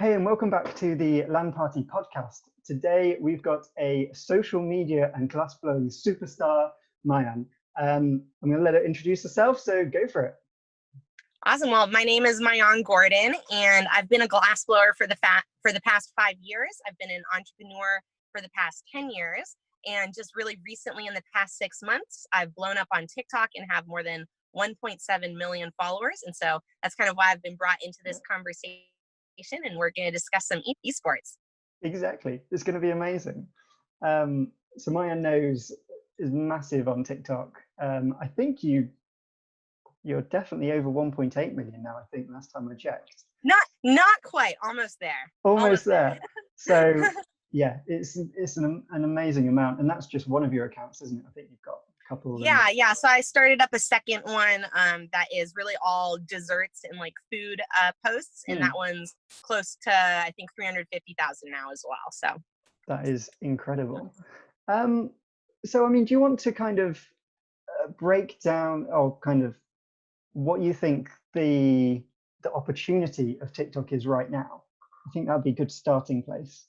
Hey, and welcome back to the LAN Party podcast. Today, we've got a social media and glassblowing superstar, Maayan. I'm going to let her introduce herself, so go for it. Awesome. Well, my name is Maayan Gordon, and I've been a glassblower for the past 5 years. I've been an entrepreneur for the past 10 years. And just really recently, in the past 6 months, I've blown up on TikTok and have more than 1.7 million followers. And so that's kind of why I've been brought into this conversation, and we're going to discuss some esports. Exactly. It's going to be amazing. So Maayan is massive on TikTok. I think you're definitely over 1.8 million now, I think, last time I checked. Not quite, almost there. Almost there. So yeah, it's an amazing amount. And that's just one of your accounts, isn't it? I think you've got a couple. Yeah. So I started up a second one that is really all desserts and like food posts. And that one's close to, I think, 350,000 now as well. So that is incredible. So, I mean, do you want to kind of break down or kind of what you think the opportunity of TikTok is right now? I think that'd be a good starting place.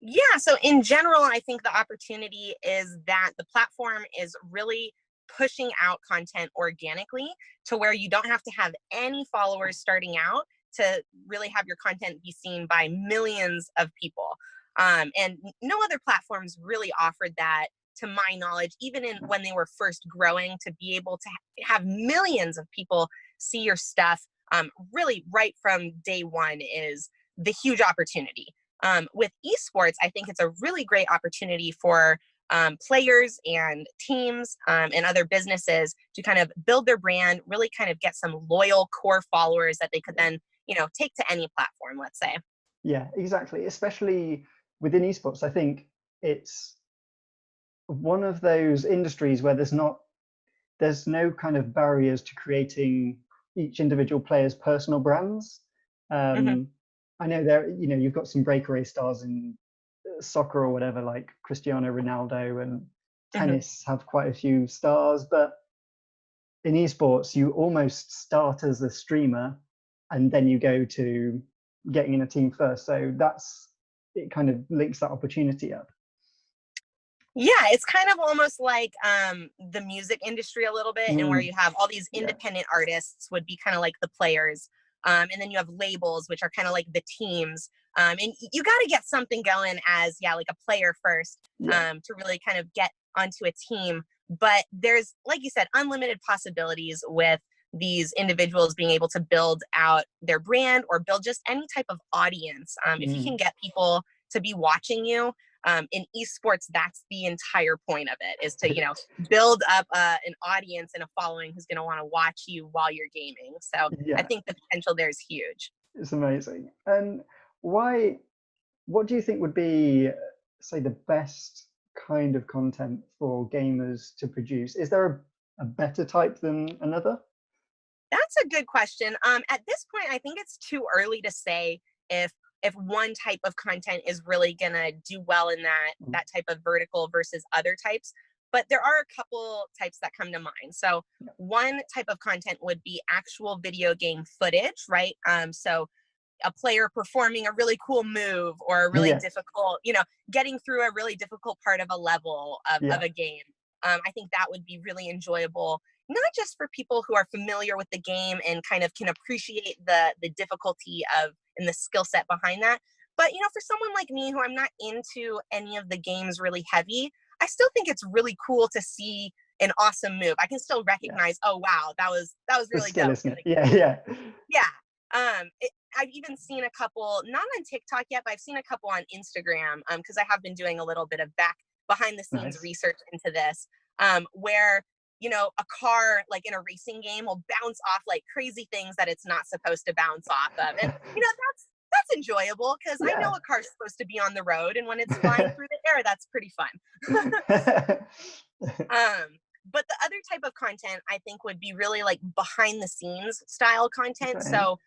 Yeah, so in general, I think the opportunity is that the platform is really pushing out content organically to where you don't have to have any followers starting out to really have your content be seen by millions of people. And no other platforms really offered that, to my knowledge, even when they were first growing, to be able to have millions of people see your stuff really right from day one is the huge opportunity. With esports, I think it's a really great opportunity for players and teams and other businesses to kind of build their brand, really kind of get some loyal core followers that they could then, take to any platform, let's say. Yeah, exactly. Especially within esports, I think it's one of those industries where there's no kind of barriers to creating each individual player's personal brands. I know you've got some breakaway stars in soccer or whatever, like Cristiano Ronaldo, and tennis have quite a few stars, but in esports, you almost start as a streamer and then you go to getting in a team first. So it kind of links that opportunity up. Yeah, it's kind of almost like the music industry a little bit, and where you have all these independent artists would be kind of like the players. And then you have labels, which are kind of like the teams. And you got to get something going as, like a player first to really kind of get onto a team. But there's, like you said, unlimited possibilities with these individuals being able to build out their brand or build just any type of audience. If you can get people to be watching you, in esports, that's the entire point of it, is to, build up an audience and a following who's going to want to watch you while you're gaming. So I think the potential there is huge. It's amazing. And what do you think would be, say, the best kind of content for gamers to produce? Is there a better type than another? That's a good question. At this point, I think it's too early to say if one type of content is really gonna do well in that type of vertical versus other types. But there are a couple types that come to mind. So one type of content would be actual video game footage, right? So a player performing a really cool move or a really difficult, getting through a really difficult part of a level of a game. I think that would be really enjoyable, not just for people who are familiar with the game and kind of can appreciate the difficulty and the skill set behind that. But, for someone like me who I'm not into any of the games really heavy, I still think it's really cool to see an awesome move. I can still recognize, oh, wow, that was really dope. Yeah. I've even seen a couple, not on TikTok yet, but I've seen a couple on Instagram because I have been doing a little bit of behind the scenes research into this, where a car like in a racing game will bounce off like crazy things that it's not supposed to bounce off of. And that's enjoyable because I know a car's supposed to be on the road, and when it's flying through the air, that's pretty fun. But the other type of content I think would be really like behind the scenes style content. So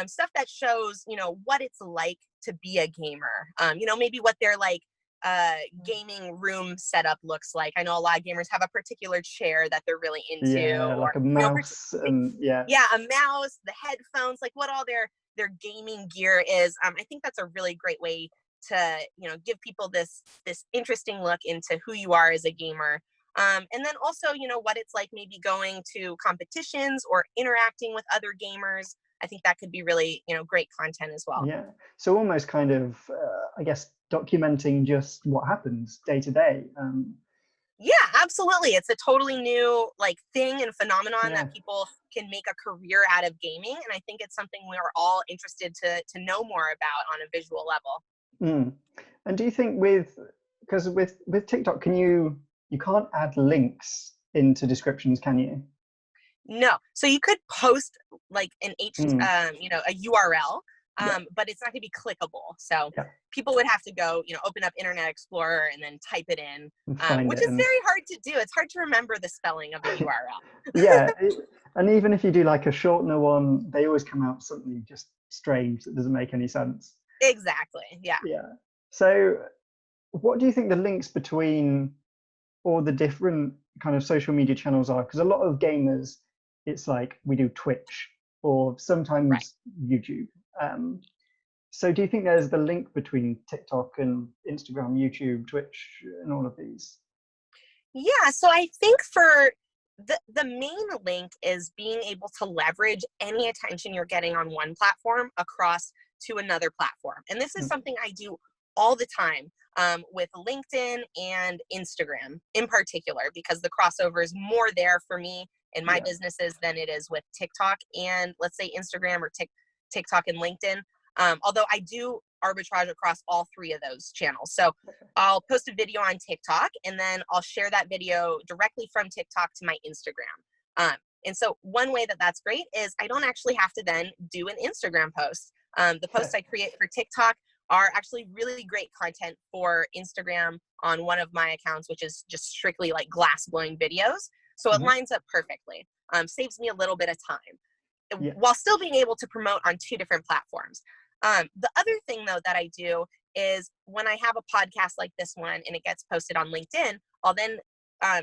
stuff that shows, what it's like to be a gamer, maybe what their like gaming room setup looks like. I know a lot of gamers have a particular chair that they're really into, Yeah, or like a mouse, and yeah. yeah, a mouse, the headphones, like what all their gaming gear is. I think that's a really great way to, give people this interesting look into who you are as a gamer. And then also, what it's like maybe going to competitions or interacting with other gamers. I think that could be really, great content as well. Yeah. So almost kind of, I guess, documenting just what happens day to day. Yeah, absolutely. It's a totally new thing and phenomenon Yeah. that people can make a career out of gaming. And I think it's something we are all interested to know more about on a visual level. Mm. And do you think because with TikTok, you can't add links into descriptions, can you? No. So you could post an Mm. a URL, Yeah. but it's not going to be clickable. So Yeah. people would have to go, open up Internet Explorer and then type it in, And find which it is and very hard to do. It's hard to remember the spelling of the URL. yeah. And even if you do like a shortener one, they always come out something just strange that doesn't make any sense. Exactly. Yeah. Yeah. So what do you think the links between all the different kind of social media channels are? Because a lot of gamers, it's like we do Twitch or Right. sometimes YouTube. So do you think there's the link between TikTok and Instagram, YouTube, Twitch, and all of these? Yeah, so I think for the main link is being able to leverage any attention you're getting on one platform across to another platform. And this is Mm. something I do all the time with LinkedIn and Instagram in particular, because the crossover is more there for me in my Yeah. businesses than it is with TikTok and, let's say, Instagram or TikTok and LinkedIn. Although I do arbitrage across all three of those channels. So I'll post a video on TikTok and then I'll share that video directly from TikTok to my Instagram. And so one way that that's great is I don't actually have to then do an Instagram post. The posts I create for TikTok are actually really great content for Instagram on one of my accounts, which is just strictly like glass blowing videos. So it Mhm. lines up perfectly, saves me a little bit of time Yeah. while still being able to promote on two different platforms. The other thing, though, that I do is when I have a podcast like this one and it gets posted on LinkedIn, I'll then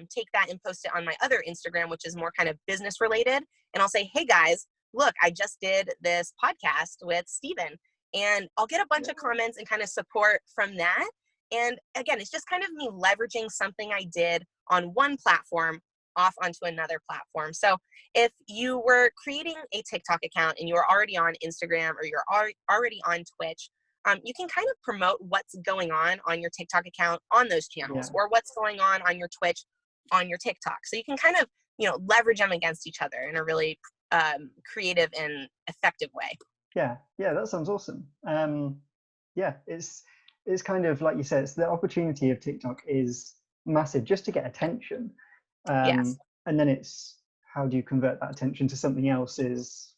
take that and post it on my other Instagram, which is more kind of business related. And I'll say, hey, guys, look, I just did this podcast with Steven. And I'll get a bunch of comments and kind of support from that. And again, it's just kind of me leveraging something I did on one platform off onto another platform. So if you were creating a TikTok account and you are already on Instagram or you're already on Twitch, you can kind of promote what's going on your TikTok account on those channels, Yeah. or what's going on your Twitch on your TikTok. So you can kind of, leverage them against each other in a really creative and effective way. Yeah. Yeah. That sounds awesome. Yeah. It's kind of like you said, it's the opportunity of TikTok is massive just to get attention. Yes. And then it's how do you convert that attention to something else is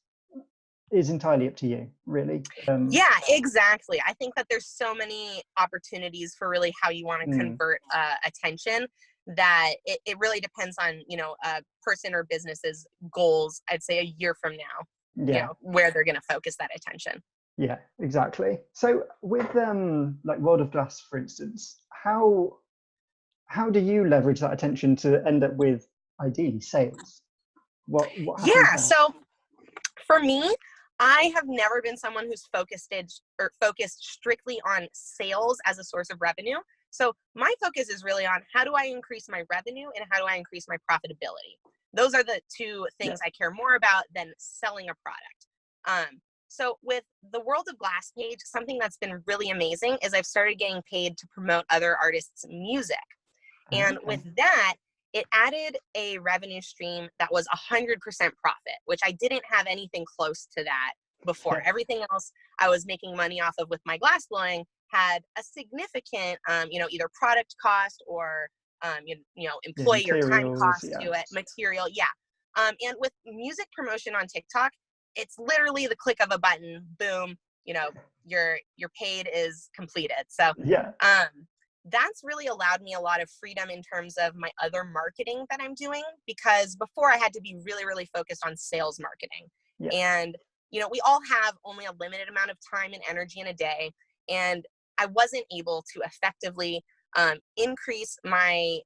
entirely up to you, really. Yeah, exactly. I think that there's so many opportunities for really how you want to convert attention, that it really depends on, a person or business's goals, I'd say a year from now, Yeah. where they're going to focus that attention. Yeah, exactly. So with like World of Glass, for instance, how do you leverage that attention to end up with ideally sales? What happens Yeah, there? so for me, I have never been someone who's focused strictly on sales as a source of revenue. So my focus is really on how do I increase my revenue and how do I increase my profitability. Those are the two things I care more about than selling a product. So with the World of Glass page, something that's been really amazing is I've started getting paid to promote other artists' music. And Okay. with that, it added a revenue stream that was 100% profit, which I didn't have anything close to that before. Yeah. Everything else I was making money off of with my glass blowing had a significant, either product cost or, Yeah, employee or time materials, cost yeah. to it, material. Yeah. And with music promotion on TikTok, it's literally the click of a button, boom, your paid is completed. So, Yeah. that's really allowed me a lot of freedom in terms of my other marketing that I'm doing, because before I had to be really, really focused on sales marketing. Yeah. And, we all have only a limited amount of time and energy in a day. And I wasn't able to effectively increase my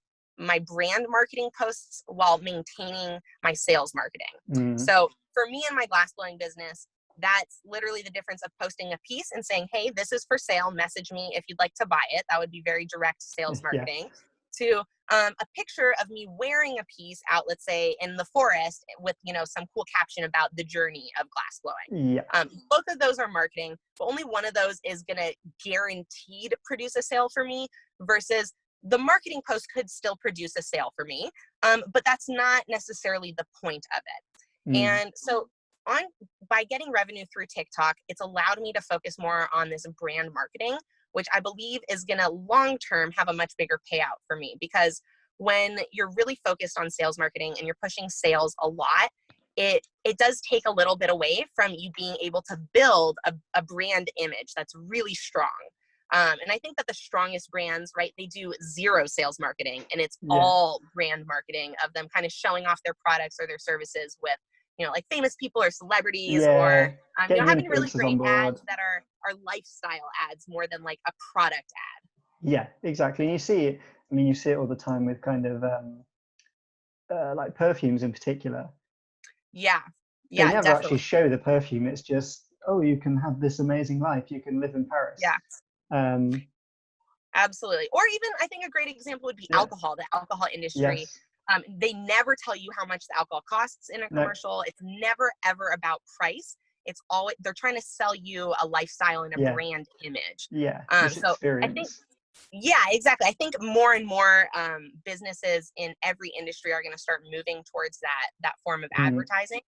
brand marketing posts while maintaining my sales marketing. So for me and my glassblowing business, that's literally the difference of posting a piece and saying, hey, this is for sale, message me if you'd like to buy it. That would be very direct sales marketing. Yes. To a picture of me wearing a piece out, let's say, in the forest with, some cool caption about the journey of glassblowing. Yeah. Both of those are marketing, but only one of those is going to guaranteed produce a sale for me, versus the marketing post could still produce a sale for me. But that's not necessarily the point of it. And so by getting revenue through TikTok, it's allowed me to focus more on this brand marketing, which I believe is going to long-term have a much bigger payout for me, because when you're really focused on sales marketing and you're pushing sales a lot, it does take a little bit away from you being able to build a brand image that's really strong. And I think that the strongest brands, right, they do zero sales marketing, and it's all brand marketing of them kind of showing off their products or their services with, like famous people or celebrities, or having really great ads that are lifestyle ads more than like a product ad. Yeah, exactly. And you see it. I mean, you see it all the time with kind of like perfumes in particular. Yeah. They never definitely. actually show the perfume. It's just, oh, you can have this amazing life. You can live in Paris. Yeah. Absolutely. Or even, I think a great example would be alcohol, the alcohol industry. Yes. They never tell you how much the alcohol costs in a commercial. No. It's never, ever about price. It's always, they're trying to sell you a lifestyle and a brand image. Yeah. So experience. I think, exactly. I think more and more businesses in every industry are going to start moving towards that form of advertising.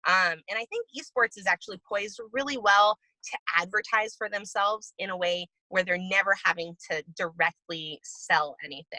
And I think esports is actually poised really well to advertise for themselves in a way where they're never having to directly sell anything,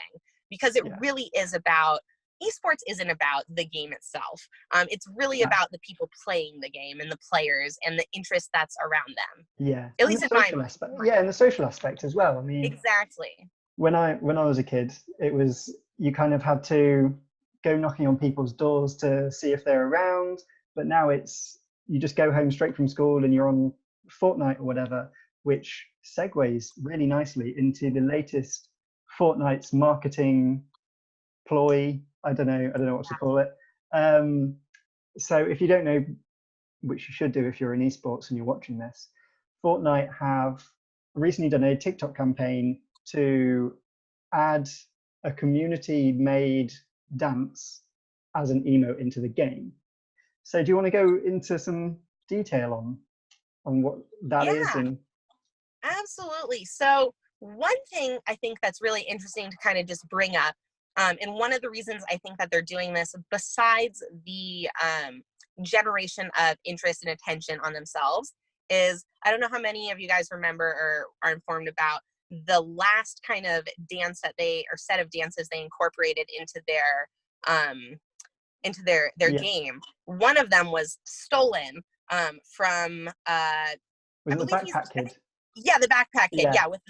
because it really is about, esports isn't about the game itself. It's really about the people playing the game and the players and the interest that's around them. Yeah. At least in my aspect. Yeah, and the social aspect as well. I mean, exactly. When I was a kid, it was, you kind of had to go knocking on people's doors to see if they're around. But now it's, you just go home straight from school and you're on Fortnite or whatever, which segues really nicely into the latest Fortnite's marketing ploy. I don't know what to call it. So if you don't know, which you should do if you're in esports and you're watching this, Fortnite have recently done a TikTok campaign to add a community-made dance as an emote into the game. So do you want to go into some detail on what that is? And absolutely. So one thing I think that's really interesting to kind of just bring up, and one of the reasons I think that they're doing this, besides the generation of interest and attention on themselves, is, I don't know how many of you guys remember or are informed about the last kind of dance that or set of dances they incorporated into their game. One of them was stolen from was it the Backpack Kid? Yeah, the Backpack Kid. Yeah, with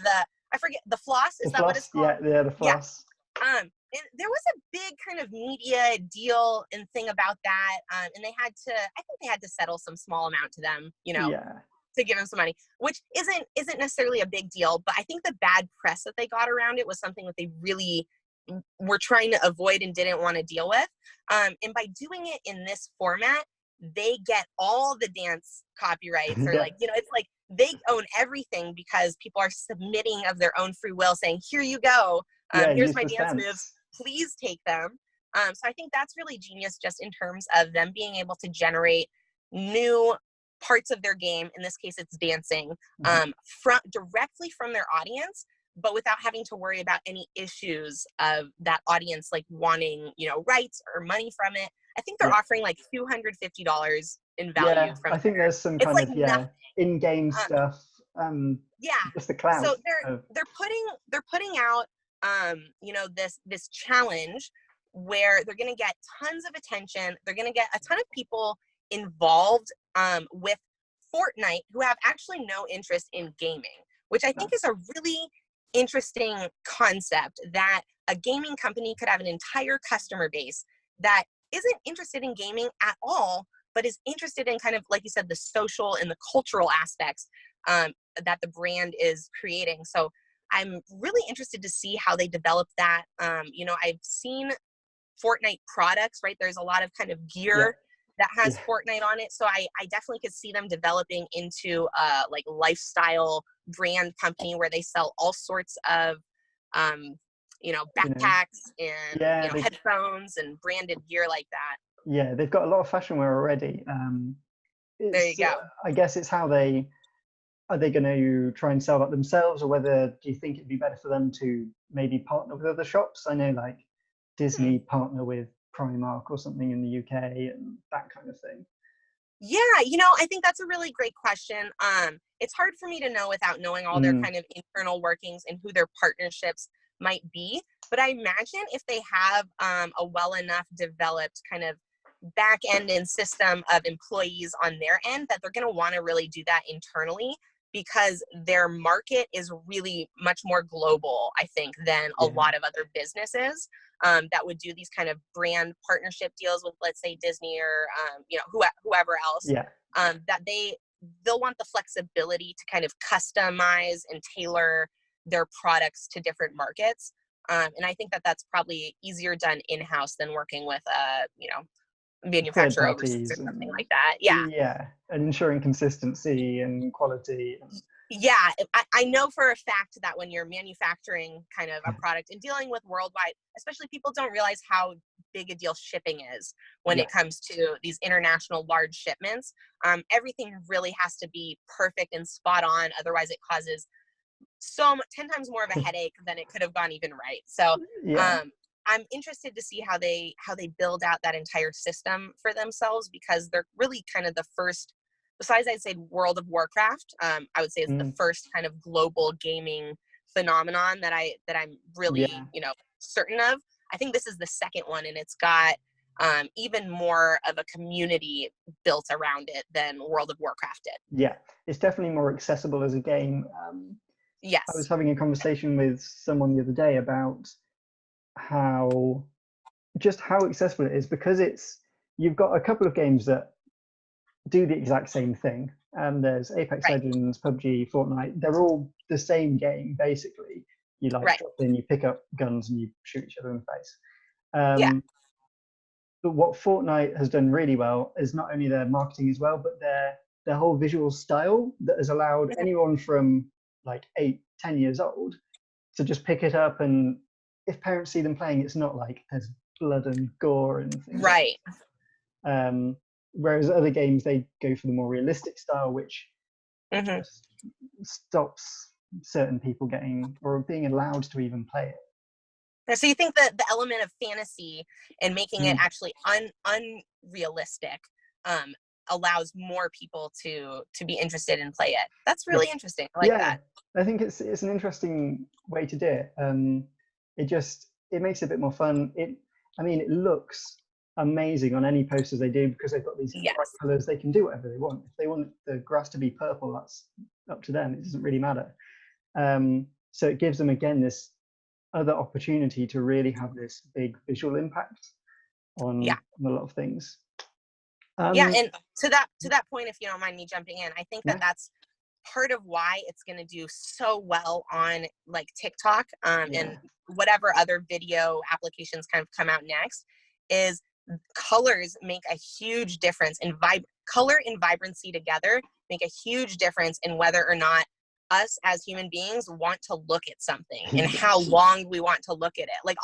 I forget, the floss. Is that what it's called? Yeah, the floss. And there was a big kind of media deal and thing about that, and I think they had to settle some small amount to them, to give them some money, which isn't necessarily a big deal. But I think the bad press that they got around it was something that they really were trying to avoid and didn't want to deal with. And by doing it in this format, they get all the dance copyrights, or it's like they own everything, because people are submitting of their own free will, saying, here you go, here's my dance moves, please take them. So I think that's really genius, just in terms of them being able to generate new parts of their game. In this case, it's dancing, directly from their audience, but without having to worry about any issues of that audience, like wanting, rights or money from it. I think they're offering like $250 in value. I think there's some kind of in-game stuff. Just the cloud. So they're putting out this challenge where they're going to get tons of attention. They're going to get a ton of people involved with Fortnite who have actually no interest in gaming, which I think is a really interesting concept, that a gaming company could have an entire customer base that isn't interested in gaming at all, but is interested in kind of, like you said, the social and the cultural aspects that the brand is creating. So I'm really interested to see how they develop that. You know, I've seen Fortnite products, right? There's a lot of kind of gear that has Fortnite on it. So I definitely could see them developing into a like lifestyle brand company where they sell all sorts of, you know, backpacks and, you know, headphones and branded gear like that. Yeah, they've got a lot of fashion wear already. There you go. I guess it's how they, are they going to try and sell that themselves, or whether do you think it'd be better for them to maybe partner with other shops? I know like Disney partner with Primark or something in the UK and that kind of thing. Yeah, you know, I think that's a really great question. It's hard for me to know without knowing all their kind of internal workings and who their partnerships might be. But I imagine if they have a well enough developed kind of back end and system of employees on their end, that they're going to want to really do that internally, because their market is really much more global, I think, than a lot of other businesses that would do these kind of brand partnership deals with, let's say, Disney or you know, whoever else. That they'll want the flexibility to kind of customize and tailor their products to different markets. And I think that that's probably easier done in-house than working with you know, manufacturer overseas or something like that. Yeah, and ensuring consistency and quality. Yeah, I know for a fact that when you're manufacturing kind of a product and dealing with worldwide, especially, people don't realize how big a deal shipping is when it comes to these international large shipments. Everything really has to be perfect and spot on. Otherwise, it causes 10 times more of a headache than it could have gone even right. So I'm interested to see how they build out that entire system for themselves, because they're really kind of the first, besides I'd say World of Warcraft, I would say is the first kind of global gaming phenomenon that I'm really you know, certain of. I think this is the second one, and it's got even more of a community built around it than World of Warcraft did. Yeah, it's definitely more accessible as a game. Yes. I was having a conversation with someone the other day about how accessible it is, because you've got a couple of games that do the exact same thing. There's Apex Legends, PUBG, Fortnite. They're all the same game basically. You like drop in, you pick up guns, and you shoot each other in the face. But what Fortnite has done really well is not only their marketing as well, but their whole visual style that has allowed anyone from like 8-10 years old to just pick it up, and if parents see them playing, it's not like there's blood and gore and things. Whereas other games, they go for the more realistic style, which just stops certain people getting or being allowed to even play it. So you think that the element of fantasy and making it actually unrealistic allows more people to be interested in play it? That's really interesting. I like that. I think it's an interesting way to do it. It makes it a bit more fun. I mean, it looks amazing on any posters they do, because they've got these bright colors. They can do whatever they want. If they want the grass to be purple, that's up to them. It doesn't really matter. So it gives them, again, this other opportunity to really have this big visual impact on a lot of things. And to that point, if you don't mind me jumping in, I think that that's part of why it's going to do so well on like TikTok and whatever other video applications kind of come out next, is colors make a huge difference in color and vibrancy together make a huge difference in whether or not us as human beings want to look at something and how long we want to look at it. Like,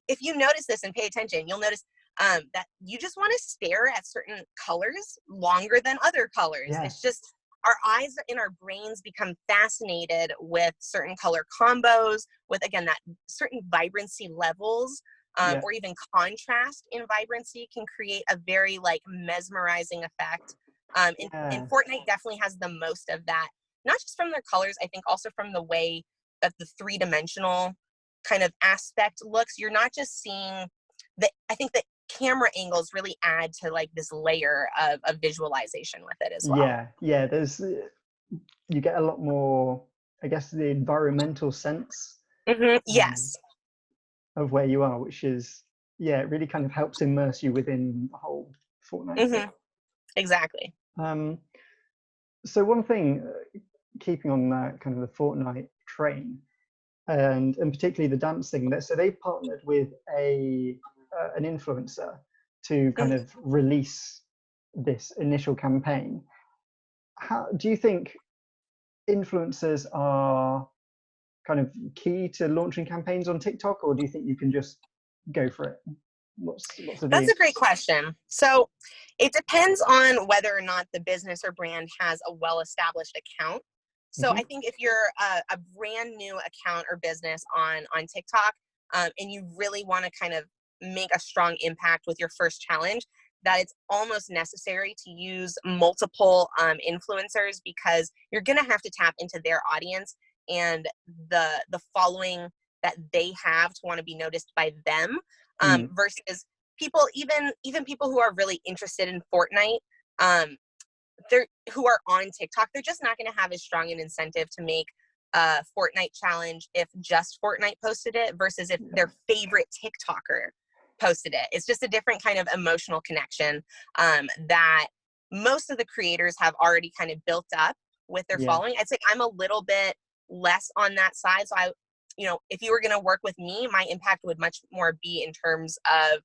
if you notice this and pay attention, you'll notice that you just want to stare at certain colors longer than other colors. It's just our eyes and our brains become fascinated with certain color combos, with, again, that certain vibrancy levels, or even contrast in vibrancy can create a very like mesmerizing effect. And Fortnite definitely has the most of that, not just from their colors, I think also from the way that the three-dimensional kind of aspect looks. You're not just seeing I think that camera angles really add to like this layer of visualization with it as well. You get a lot more, I guess, the environmental sense of where you are, which is it really kind of helps immerse you within the whole Fortnite. Exactly. So one thing, keeping on that kind of the Fortnite, train, and particularly the dance thing. So they partnered with an influencer to kind of release this initial campaign. How do you think influencers are kind of key to launching campaigns on TikTok, or do you think you can just go for it? What's the That's view? a great question. So it depends on whether or not the business or brand has a well-established account. So I think if you're a brand new account or business on TikTok, and you really want to kind of make a strong impact with your first challenge, that it's almost necessary to use multiple influencers, because you're going to have to tap into their audience and the following that they have to want to be noticed by them, versus people, even people who are really interested in Fortnite, who are on TikTok. They're just not going to have as strong an incentive to make a Fortnite challenge if just Fortnite posted it versus if their favorite TikToker posted it. It's just a different kind of emotional connection that most of the creators have already kind of built up with their following. I'd say I'm a little bit less on that side. So if you were going to work with me, my impact would much more be in terms of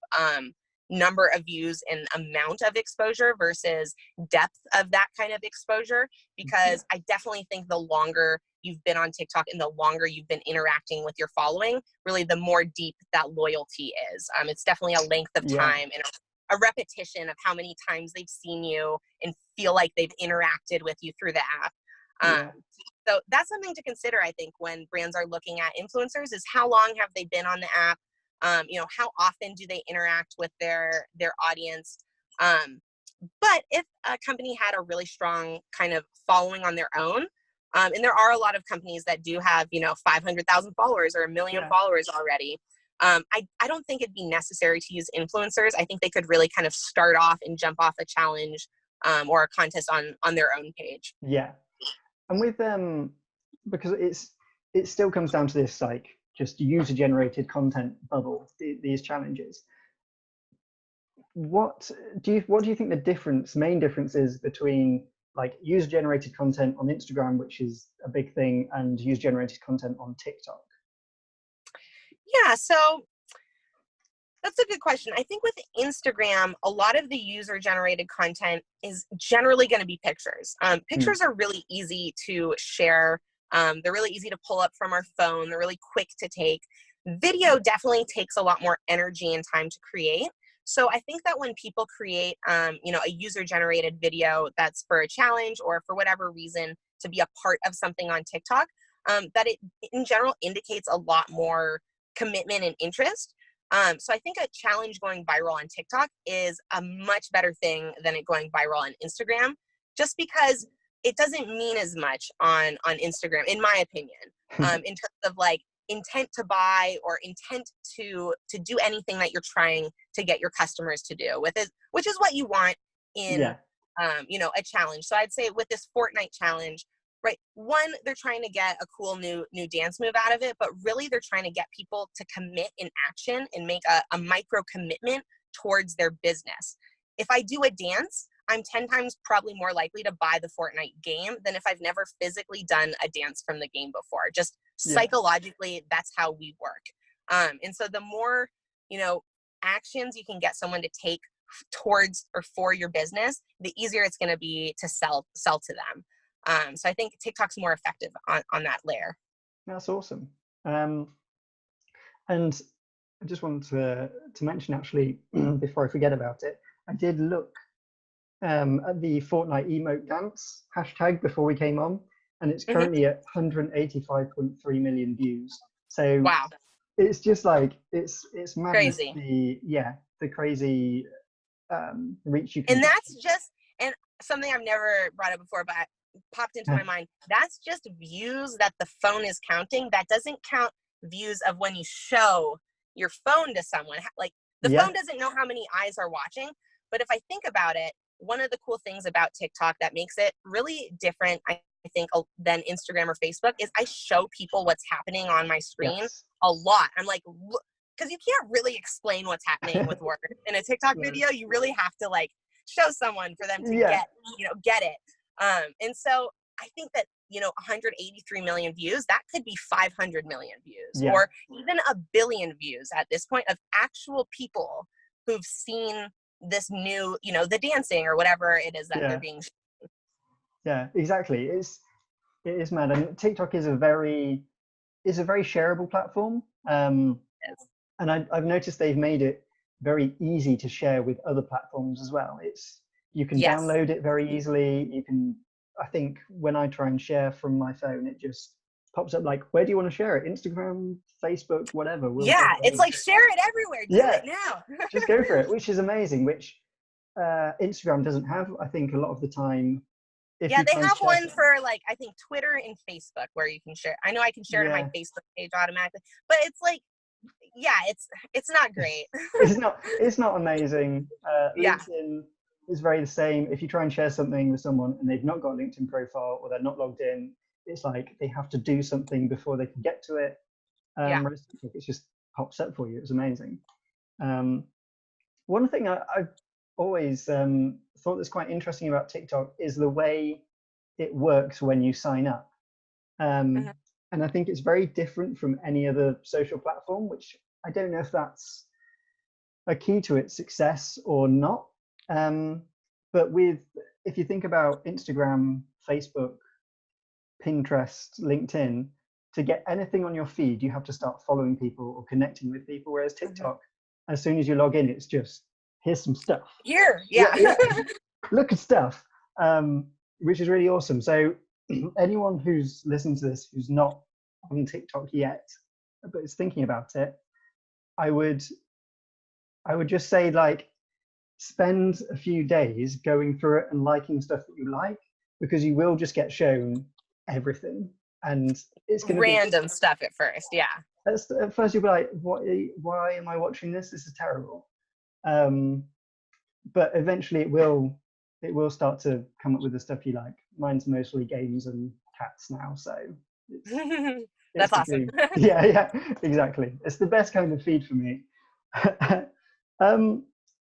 number of views and amount of exposure versus depth of that kind of exposure, because I definitely think the longer you've been on TikTok and the longer you've been interacting with your following, really the more deep that loyalty is. It's definitely a length of time and a repetition of how many times they've seen you and feel like they've interacted with you through the app. So that's something to consider, I think, when brands are looking at influencers, is how long have they been on the app? How often do they interact with their audience? But if a company had a really strong kind of following on their own, and there are a lot of companies that do have, 500,000 followers or 1 million followers already, I don't think it'd be necessary to use influencers. I think they could really kind of start off and jump off a challenge or a contest on their own page. Yeah. And with because it still comes down to this, like, just user generated content bubble, these challenges. What do you think the main difference is between like user generated content on Instagram, which is a big thing, and user generated content on TikTok? Yeah, so that's a good question. I think with Instagram, a lot of the user-generated content is generally going to be pictures. Pictures are really easy to share. They're really easy to pull up from our phone. They're really quick to take. Video definitely takes a lot more energy and time to create. So I think that when people create, a user-generated video that's for a challenge or for whatever reason to be a part of something on TikTok, that it in general indicates a lot more commitment and interest. So I think a challenge going viral on TikTok is a much better thing than it going viral on Instagram, just because it doesn't mean as much on Instagram, in my opinion, in terms of like intent to buy or intent to do anything that you're trying to get your customers to do with it, which is what you want in, a challenge. So I'd say with this Fortnite challenge, right, one, they're trying to get a cool new dance move out of it, but really they're trying to get people to commit in action and make a micro commitment towards their business. If I do a dance, I'm 10 times probably more likely to buy the Fortnite game than if I've never physically done a dance from the game before. Just psychologically, that's how we work. And so the more, actions you can get someone to take towards or for your business, the easier it's going to be to sell to them. So I think TikTok's more effective on that layer. That's awesome. And I just wanted to mention, actually, before I forget about it, I did look at the Fortnite emote dance hashtag before we came on, and it's currently at 185.3 million views. So wow, it's just like it's madness. Crazy. The crazy reach you can. And that's just something I've never brought up before, but popped into my mind. That's just views that the phone is counting. That doesn't count views of when you show your phone to someone. Like the phone doesn't know how many eyes are watching. But if I think about it, one of the cool things about TikTok that makes it really different, I think, than Instagram or Facebook is I show people what's happening on my screen a lot. I'm like, because you can't really explain what's happening with words in a TikTok video. You really have to like show someone for them to get it. And so I think that 183 million views, that could be 500 million views, Yeah. or even 1 billion views at this point, of actual people who've seen this new, the dancing or whatever it is that they're being. Yeah, exactly. It is mad. And TikTok is a very shareable platform. Yes. And I've noticed they've made it very easy to share with other platforms as well. You can Yes. download it very easily. I think when I try and share from my phone, it just pops up like, where do you want to share it? Instagram, Facebook, whatever. It's like, share it everywhere. Do it now. Just go for it, which is amazing, which Instagram doesn't have, I think, a lot of the time. They have one for, like, I think Twitter and Facebook where you can share. I know I can share to my Facebook page automatically, but it's like, it's not great. It's not amazing. LinkedIn is very the same. If you try and share something with someone and they've not got a LinkedIn profile or they're not logged in, it's like they have to do something before they can get to it. Whereas it just pops up for you. It's amazing. One thing I've always thought that's quite interesting about TikTok is the way it works when you sign up. And I think it's very different from any other social platform, which I don't know if that's a key to its success or not. But if you think about Instagram, Facebook, Pinterest, LinkedIn, to get anything on your feed, you have to start following people or connecting with people. Whereas TikTok, as soon as you log in, it's just, here's some stuff. Look at stuff, which is really awesome. So anyone who's listening to this who's not on TikTok yet but is thinking about it, I would just say, like, spend a few days going through it and liking stuff that you like, because you will just get shown everything, and it's going to random stuff at first. At first you'll be like, why am I watching this? This is terrible. But eventually it will start to come up with the stuff you like. Mine's mostly games and cats now, so that's awesome. yeah, exactly. It's the best kind of feed for me.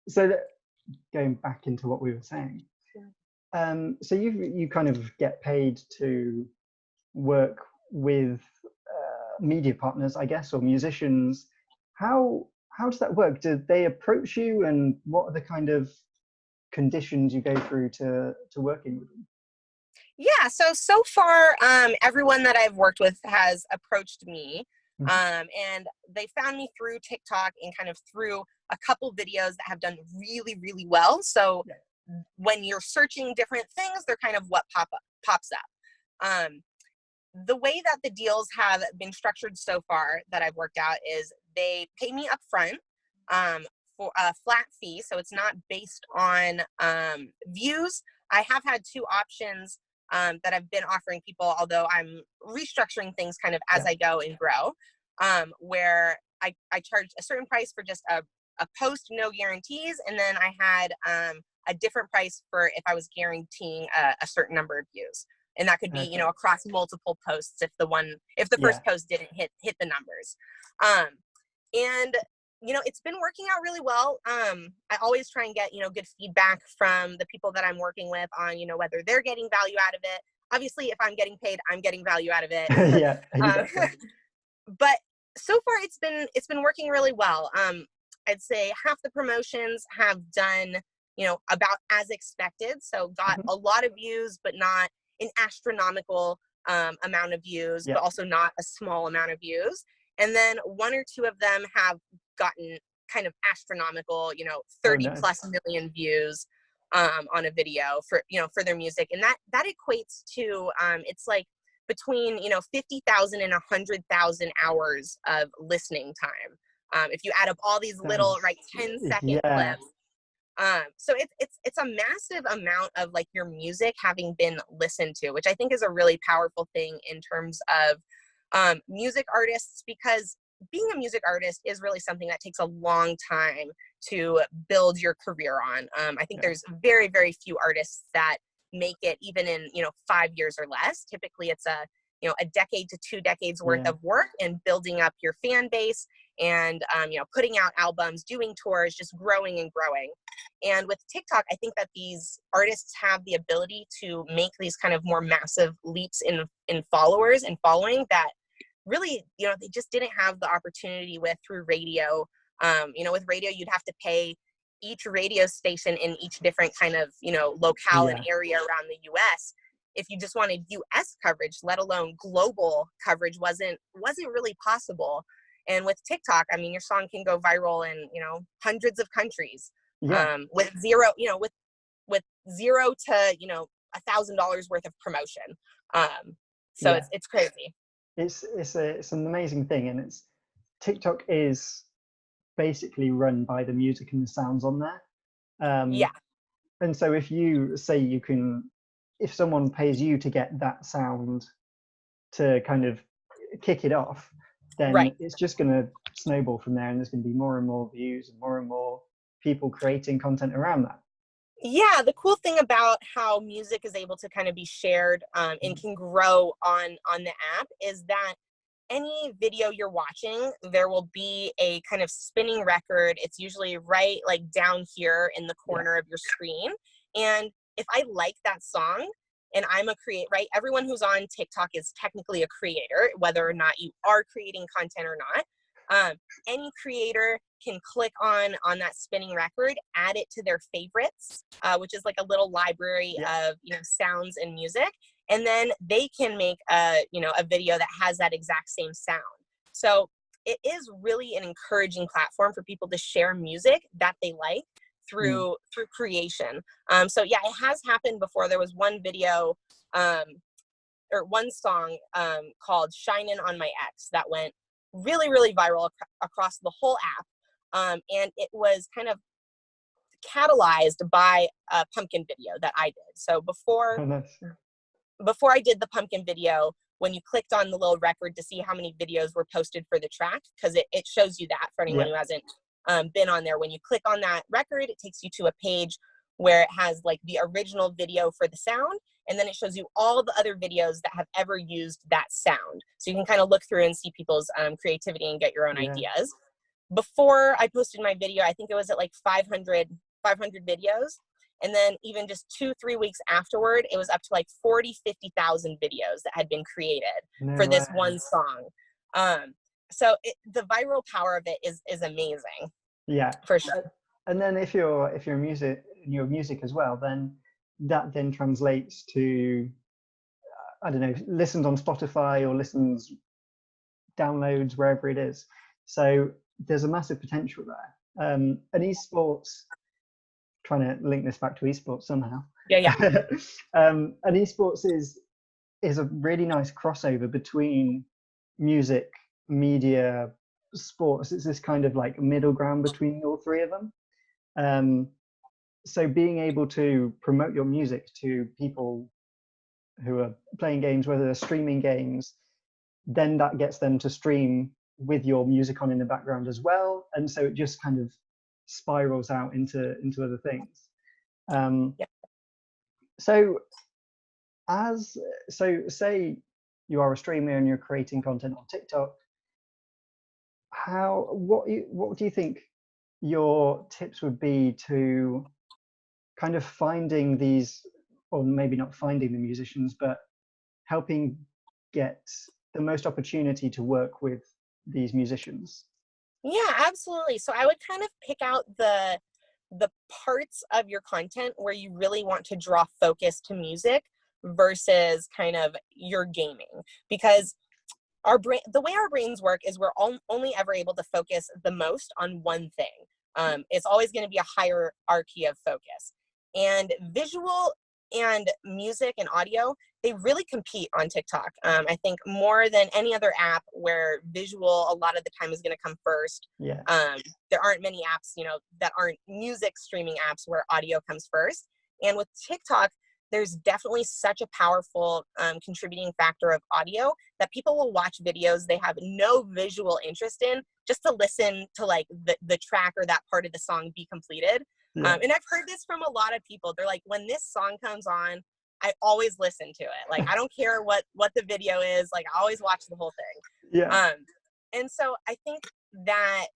So going back into what we were saying, so you kind of get paid to work with media partners, I guess, or musicians. How does that work? Do they approach you, and what are the kind of conditions you go through to working with them? So far, everyone that I've worked with has approached me, and they found me through TikTok and kind of through a couple videos that have done really, really well. So when you're searching different things, they're kind of what pops up. The way that the deals have been structured so far that I've worked out is they pay me up front for a flat fee. So it's not based on views. I have had two options that I've been offering people, although I'm restructuring things kind of as I go and grow, where I charge a certain price for just a post, no guarantees. And then I had a different price for if I was guaranteeing a certain number of views. And that could be, across multiple posts if the first post didn't hit the numbers. And it's been working out really well. I always try and get, good feedback from the people that I'm working with on, whether they're getting value out of it. Obviously, if I'm getting paid, I'm getting value out of it. But so far it's been working really well. I'd say half the promotions have done, about as expected. So got a lot of views, but not an astronomical amount of views, but also not a small amount of views. And then one or two of them have gotten kind of astronomical, 30 plus million views on a video for their music. And that equates to, it's like between, 50,000 and 100,000 hours of listening time. If you add up all these little, 10-second clips. So it's a massive amount of like your music having been listened to, which I think is a really powerful thing in terms of music artists, because being a music artist is really something that takes a long time to build your career on. I think there's very, very few artists that make it even in, 5 years or less. Typically it's a decade to 2 decades worth of work and building up your fan base and putting out albums, doing tours, just growing and growing. And with TikTok, I think that these artists have the ability to make these kind of more massive leaps in followers and following that really, they just didn't have the opportunity with through radio. With radio, you'd have to pay each radio station in each different kind of, locale and area around the US. If you just wanted US coverage, let alone global coverage, wasn't really possible. And with TikTok, I mean, your song can go viral in, hundreds of countries. With zero, with $0 to, $1,000 worth of promotion. It's crazy. It's an amazing thing, and TikTok is basically run by the music and the sounds on there. And so if you say if someone pays you to get that sound to kind of kick it off, then it's just going to snowball from there, and there's going to be more and more views and more people creating content around that. Yeah, the cool thing about how music is able to kind of be shared and can grow on the app is that any video you're watching, there will be a kind of spinning record. It's usually right like down here in the corner of your screen. And if I like that song and I'm a creator, right? Everyone who's on TikTok is technically a creator, whether or not you are creating content or not. Any creator can click on that spinning record, add it to their favorites, which is like a little library of sounds and music, and then they can make a video that has that exact same sound. So it is really an encouraging platform for people to share music that they like through creation. It has happened before. There was one video or one song called "Shinin' on My Ex" that went really, really viral across the whole app. And it was kind of catalyzed by a pumpkin video that I did. So before I did the pumpkin video, when you clicked on the little record to see how many videos were posted for the track, because it shows you that for anyone who hasn't been on there. When you click on that record, it takes you to a page where it has like the original video for the sound, and then it shows you all the other videos that have ever used that sound. So you can kind of look through and see people's creativity and get your own ideas. Before I posted my video, I think it was at like 500 videos. And then even just 2-3 weeks afterward, it was up to like 40,000-50,000 videos that had been created for this one song. So the viral power of it is amazing. Yeah, for sure. And then if you're music as well, then that then translates to I don't know, listens on Spotify or downloads wherever it is. So there's a massive potential there. And esports, trying to link this back to esports somehow. And esports is a really nice crossover between music, media, sports. It's this kind of like middle ground between all three of them. So being able to promote your music to people who are playing games, whether they're streaming games, then that gets them to stream with your music on in the background as well. And so it just kind of spirals out into other things. So say you are a streamer and you're creating content on TikTok, what do you think your tips would be to kind of finding these, or maybe not finding the musicians, but helping get the most opportunity to work with these musicians? Yeah, absolutely. So I would kind of pick out the parts of your content where you really want to draw focus to music versus kind of your gaming, because the way our brains work is we're only ever able to focus the most on one thing. It's always going to be a hierarchy of focus, and visual and music and audio, they really compete on TikTok. I think more than any other app where visual a lot of the time is going to come first. There aren't many apps, that aren't music streaming apps where audio comes first. And with TikTok, there's definitely such a powerful contributing factor of audio that people will watch videos they have no visual interest in just to listen to like the track or that part of the song be completed. And I've heard this from a lot of people. They're like, when this song comes on, I always listen to it. Like, I don't care what the video is. Like, I always watch the whole thing. And so I think that,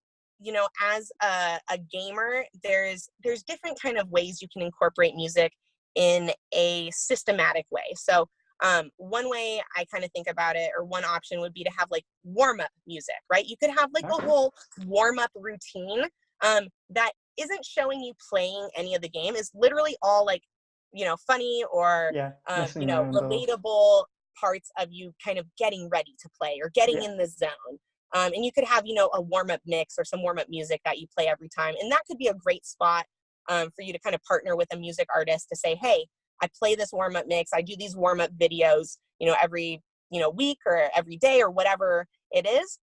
you know, as a gamer, there's different kind of ways you can incorporate music in a systematic way. So one way I kind of think about it, or one option would be to have like warm-up music, right? You could have like a whole warm-up routine that isn't showing you playing any of the game. Is literally all like, you know, funny or you know, relatable parts of you kind of getting ready to play or getting in the zone. And you could have, you know, a warm-up mix or some warm-up music that you play every time. And that could be a great spot for you to kind of partner with a music artist to say, hey, I play this warm-up mix. I do these warm-up videos, you know, every, you know, week or every day or whatever it is.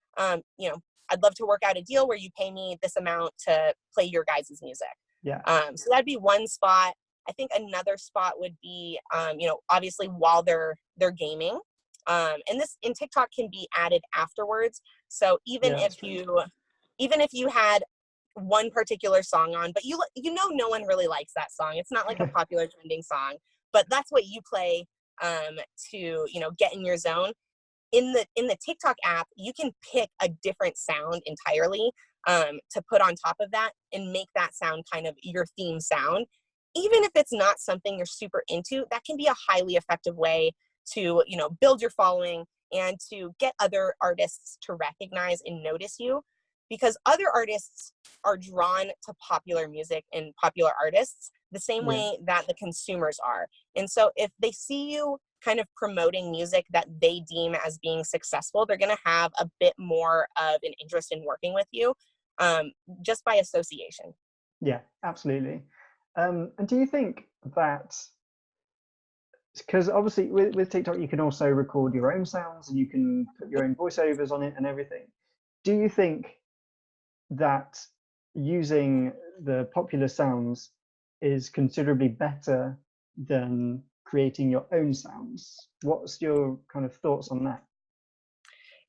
You know, I'd love to work out a deal where you pay me this amount to play your guys' music. So that'd be one spot. I think another spot would be, you know, obviously while they're gaming, and this in TikTok can be added afterwards. So even if you had one particular song on, but you know no one really likes that song. It's not like a popular trending song, but that's what you play to, you know, get in your zone. In the TikTok app, you can pick a different sound entirely to put on top of that and make that sound kind of your theme sound. Even if it's not something you're super into, that can be a highly effective way to, you know, build your following and to get other artists to recognize and notice you, because other artists are drawn to popular music and popular artists the same way that the consumers are. And so if they see you kind of promoting music that they deem as being successful, they're going to have a bit more of an interest in working with you just by association. Yeah, absolutely. And do you think that, because obviously with TikTok, you can also record your own sounds and you can put your own voiceovers on it and everything. Do you think that using the popular sounds is considerably better than creating your own sounds? What's your kind of thoughts on that?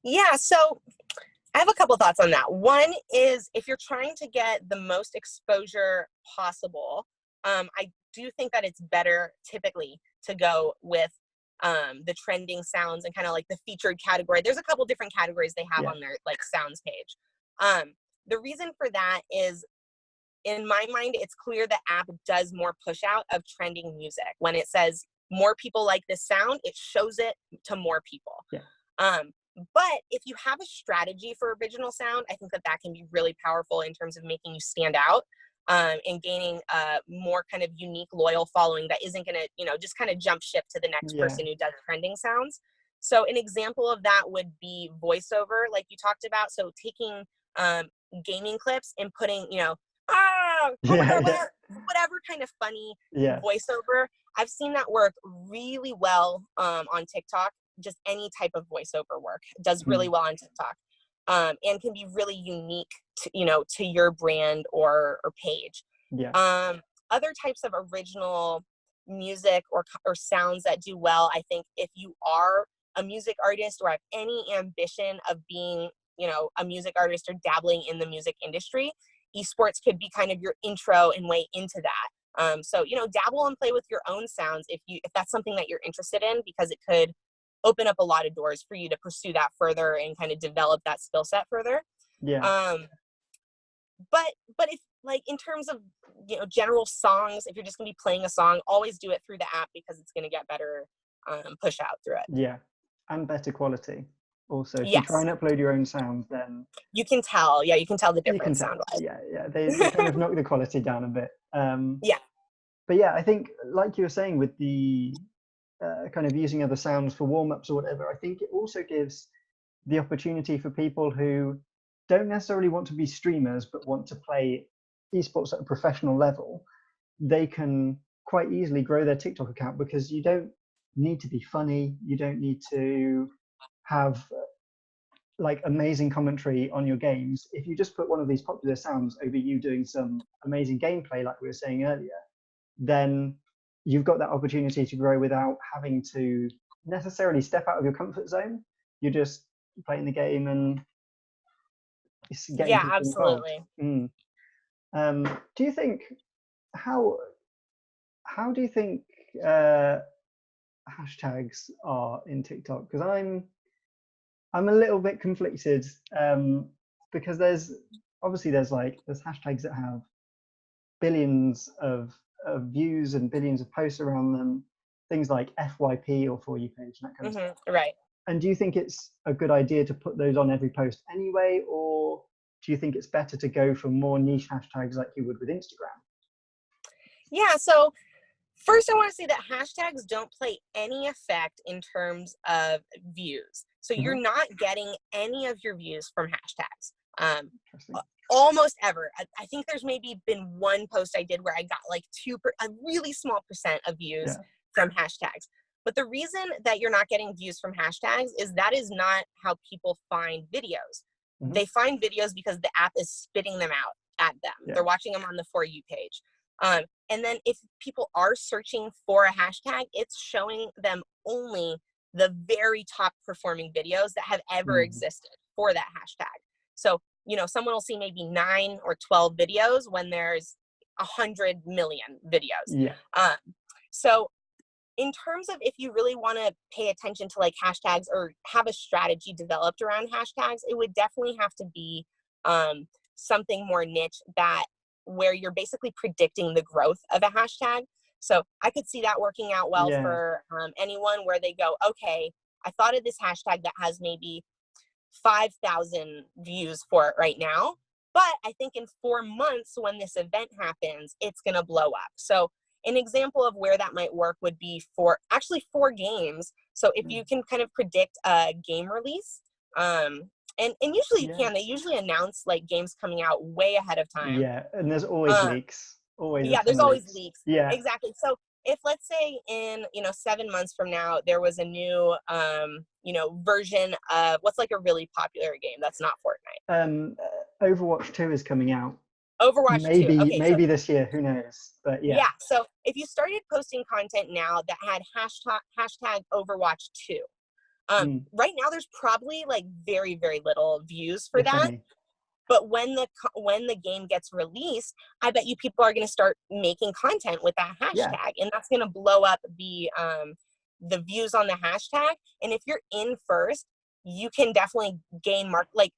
Yeah, so I have a couple thoughts on that. One is, if you're trying to get the most exposure possible, I do think that it's better typically to go with the trending sounds and kind of like the featured category. There's a couple different categories they have on their like sounds page. The reason for that is, in my mind, it's clear the app does more push out of trending music. When it says more people like this sound, it shows it to more people. But if you have a strategy for original sound, I think that can be really powerful in terms of making you stand out and gaining a more kind of unique, loyal following that isn't going to, you know, just kind of jump ship to the next person who does trending sounds. So an example of that would be voiceover, like you talked about. So taking gaming clips and putting, you know, oh my God, whatever kind of funny voiceover. I've seen that work really well on TikTok. Just any type of voiceover work does really well on TikTok, and can be really unique to, you know, to your brand or page. Other types of original music or sounds that do well, I think, if you are a music artist or have any ambition of being, you know, a music artist or dabbling in the music industry, esports could be kind of your intro and way into that. So, you know, dabble and play with your own sounds if that's something that you're interested in, because it could open up a lot of doors for you to pursue that further and kind of develop that skill set further. But if, like, in terms of, you know, general songs, if you're just gonna be playing a song, always do it through the app, because it's gonna get better push out through it. And better quality. Also, if you try and upload your own sound, then you can tell. You can tell the difference sound wise. They kind of knock the quality down a bit. But I think, like you were saying, with the kind of using other sounds for warm-ups or whatever, I think it also gives the opportunity for people who don't necessarily want to be streamers but want to play esports at a professional level. They can quite easily grow their TikTok account, because you don't need to be funny, you don't need to have like amazing commentary on your games. If you just put one of these popular sounds over you doing some amazing gameplay, like we were saying earlier, then you've got that opportunity to grow without having to necessarily step out of your comfort zone. You're just playing the game and getting people absolutely involved. Do you think, how do you think hashtags are in TikTok? Because I'm a little bit conflicted, because there's hashtags that have billions of views and billions of posts around them, things like FYP or For You page and that kind of stuff. Right. And do you think it's a good idea to put those on every post anyway, or do you think it's better to go for more niche hashtags like you would with Instagram? Yeah, so first I want to say that hashtags don't play any effect in terms of views. So you're not getting any of your views from hashtags. Almost ever. I think there's maybe been one post I did where I got like a really small percent of views from hashtags. But the reason that you're not getting views from hashtags is that is not how people find videos. They find videos because the app is spitting them out at them. They're watching them on the For You page. And then if people are searching for a hashtag, it's showing them only the very top performing videos that have ever existed for that hashtag. So, you know, someone will see maybe 9 or 12 videos when there's 100 million videos. So in terms of if you really want to pay attention to like hashtags or have a strategy developed around hashtags, it would definitely have to be something more niche where you're basically predicting the growth of a hashtag. So I could see that working out well for anyone where they go, okay, I thought of this hashtag that has maybe 5,000 views for it right now, but I think in 4 months when this event happens, it's going to blow up. So an example of where that might work would be for games. So if you can kind of predict a game release, and usually you can. They usually announce like games coming out way ahead of time. Yeah, and there's always leaks. There's always leaks. Yeah, exactly. So if let's say in 7 months from now there was a new version of what's like a really popular game that's not Fortnite. Overwatch 2 is coming out. Overwatch 2. Okay, maybe this year. Who knows? But yeah. So if you started posting content now that had hashtag Overwatch 2. Right now there's probably like very, very little views for that. But when the game gets released, I bet you people are going to start making content with that hashtag, and that's going to blow up the views on the hashtag. And if you're in first, you can definitely gain like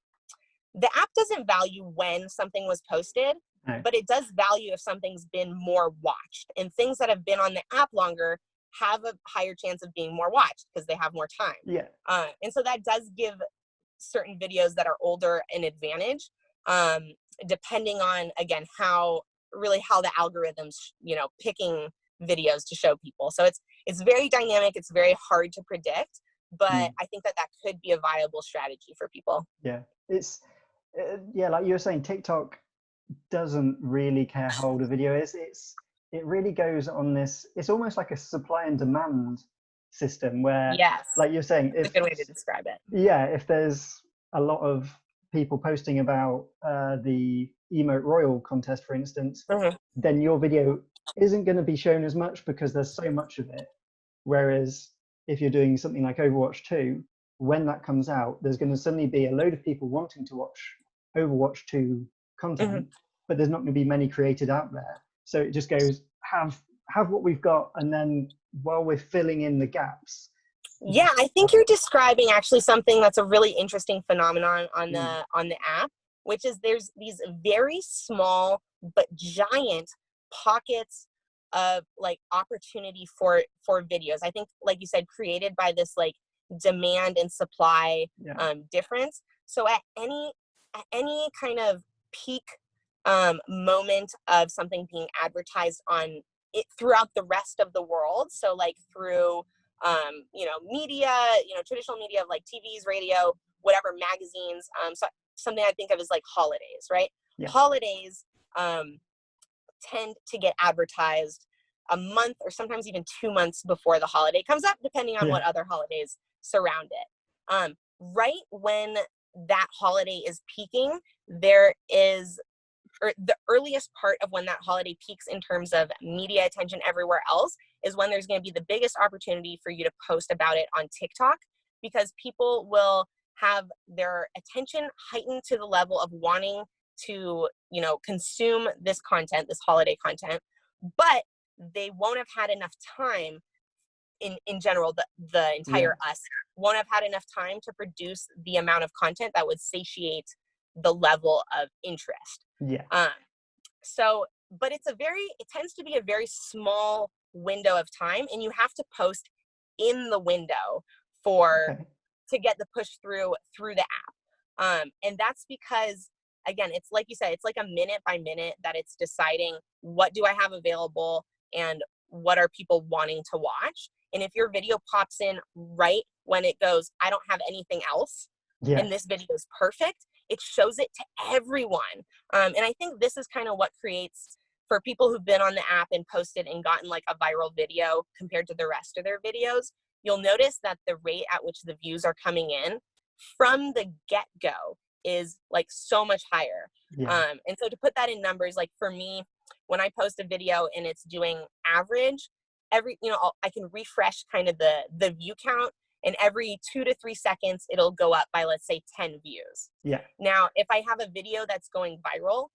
the app doesn't value when something was posted, but it does value if something's been more watched, and things that have been on the app longer have a higher chance of being more watched because they have more time. And so that does give certain videos that are older an advantage, depending on, again, how the algorithms, picking videos to show people. So it's very dynamic. It's very hard to predict, but I think that could be a viable strategy for people. It's like you were saying, TikTok doesn't really care how old a video is. It really goes on this, it's almost like a supply and demand system where, like you're saying, it's a good way to describe it. If there's a lot of people posting about the Emote Royal contest, for instance, then your video isn't going to be shown as much because there's so much of it. Whereas if you're doing something like Overwatch 2, when that comes out, there's going to suddenly be a load of people wanting to watch Overwatch 2 content, but there's not going to be many created out there. So it just goes, have what we've got, and then while we're filling in the gaps. Yeah, I think you're describing actually something that's a really interesting phenomenon on the app, which is there's these very small but giant pockets of like opportunity for videos. I think, like you said, created by this like demand and supply difference. So at any kind of peak moment of something being advertised on it throughout the rest of the world, so like through media, traditional media of like TVs, radio, whatever, magazines, so something I think of as like holidays, right? Holidays tend to get advertised a month or sometimes even 2 months before the holiday comes up, depending on what other holidays surround it. Right when that holiday is peaking, the earliest part of when that holiday peaks in terms of media attention everywhere else is when there's going to be the biggest opportunity for you to post about it on TikTok, because people will have their attention heightened to the level of wanting to, consume this content, this holiday content, but they won't have had enough time in general, the entire us won't have had enough time to produce the amount of content that would satiate the level of interest. Yeah. So, but it tends to be a very small window of time, and you have to post in the window to get the push through the app. And that's because, again, it's like you said, it's like a minute by minute that it's deciding what do I have available and what are people wanting to watch. And if your video pops in right when it goes, I don't have anything else, and this video is perfect, it shows it to everyone. And I think this is kind of what creates, for people who've been on the app and posted and gotten like a viral video compared to the rest of their videos, you'll notice that the rate at which the views are coming in from the get-go is like so much higher. And so to put that in numbers, like for me, when I post a video and it's doing average, I can refresh kind of the view count, and every 2 to 3 seconds, it'll go up by, let's say, 10 views. Now, if I have a video that's going viral,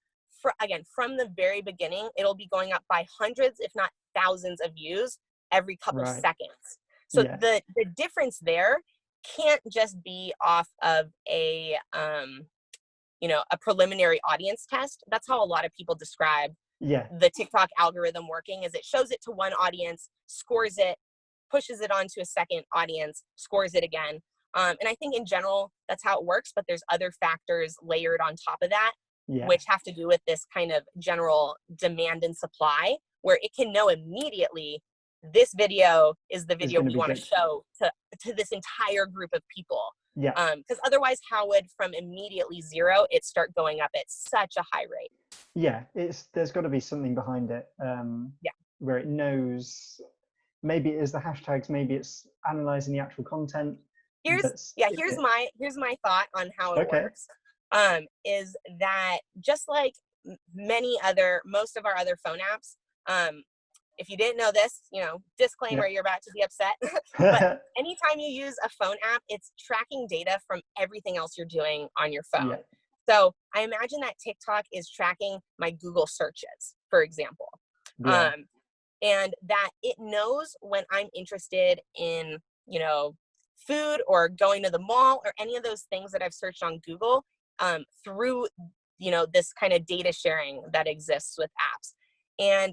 from the very beginning, it'll be going up by hundreds, if not thousands of views every couple seconds. So the difference there can't just be off of a preliminary audience test. That's how a lot of people describe the TikTok algorithm working, is it shows it to one audience, scores it, pushes it onto a second audience, scores it again. And I think in general, that's how it works, but there's other factors layered on top of that, which have to do with this kind of general demand and supply, where it can know immediately this video is the video we want to show to this entire group of people. Because otherwise, how would from immediately zero it start going up at such a high rate? There's got to be something behind it. Where it knows, maybe it is the hashtags, maybe it's analyzing the actual content. Here's my thought on how it works. Is that just like most of our other phone apps, if you didn't know this, disclaimer, you're about to be upset. But anytime you use a phone app, it's tracking data from everything else you're doing on your phone. So I imagine that TikTok is tracking my Google searches, for example. And that it knows when I'm interested in, food or going to the mall or any of those things that I've searched on Google, through, this kind of data sharing that exists with apps. And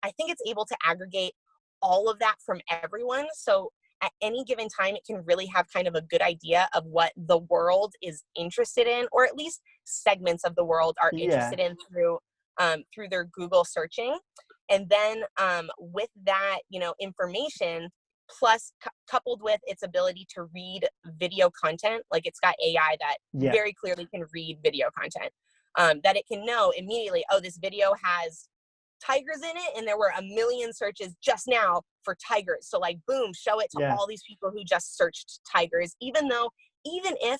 I think it's able to aggregate all of that from everyone. So at any given time, it can really have kind of a good idea of what the world is interested in, or at least segments of the world are interested in through their Google searching. And then with that, information, plus coupled with its ability to read video content, like it's got AI that very clearly can read video content, that it can know immediately, oh, this video has tigers in it, and there were 1 million searches just now for tigers. So like, boom, show it to all these people who just searched tigers, even if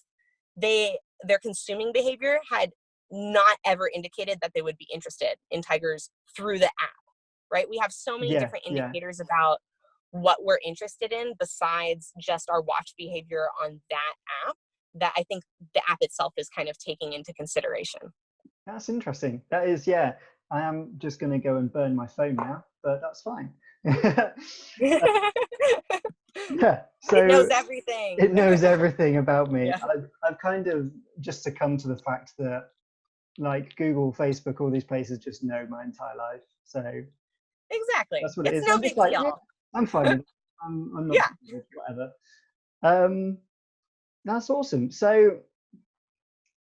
their consuming behavior had not ever indicated that they would be interested in tigers through the app, right? We have so many different indicators about what we're interested in besides just our watch behavior on that app, that I think the app itself is kind of taking into consideration. That's interesting. That is, I am just going to go and burn my phone now, but that's fine. So it knows everything. It knows everything about me. I've kind of just succumbed to the fact that, like, Google, Facebook, all these places just know my entire life. So exactly, that's what it is. No big deal. I'm fine. I'm not whatever. That's awesome. So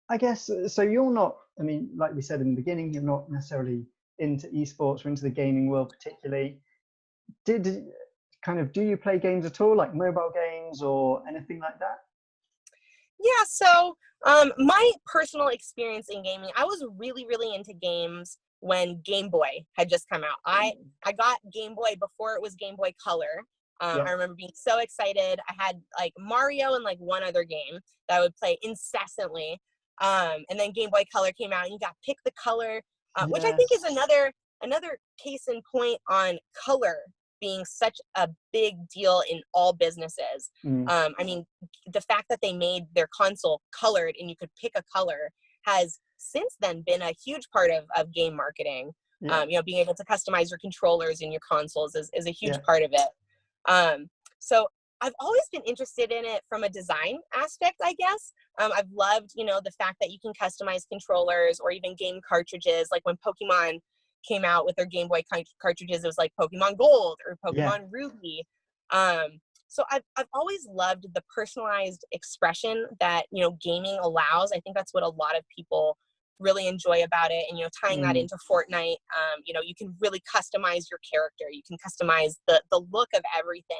I guess, so you're not, I mean, like we said in the beginning, you're not necessarily into esports or into the gaming world particularly. Do you play games at all, like mobile games or anything like that? So my personal experience in gaming, I was really, really into games when Game Boy had just come out. I got Game Boy before it was Game Boy Color. I remember being so excited. I had like Mario and like one other game that I would play incessantly. And then Game Boy Color came out, and you got to pick the color, which I think is another case in point on color being such a big deal in all businesses. I mean, the fact that they made their console colored and you could pick a color has since then been a huge part of game marketing. Being able to customize your controllers in your consoles is a huge part of it. So I've always been interested in it from a design aspect, I guess. I've loved, the fact that you can customize controllers or even game cartridges. Like when Pokemon came out with their Game Boy cartridges, it was like Pokemon Gold or Yeah. Pokemon Ruby. So I've always loved the personalized expression that, gaming allows. I think that's what a lot of people really enjoy about it. And, tying that into Fortnite, you can really customize your character. You can customize the look of everything.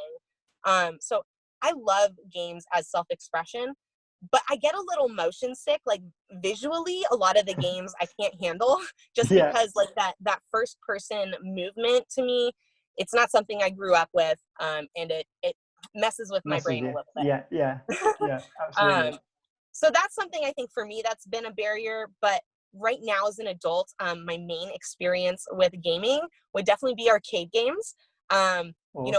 So I love games as self-expression, but I get a little motion sick. Like visually, a lot of the games I can't handle just Yeah. because like that first person movement to me, it's not something I grew up with. And it messes with my brain a little bit. Yeah, absolutely. So that's something I think for me that's been a barrier. But right now as an adult, my main experience with gaming would definitely be arcade games. Awesome.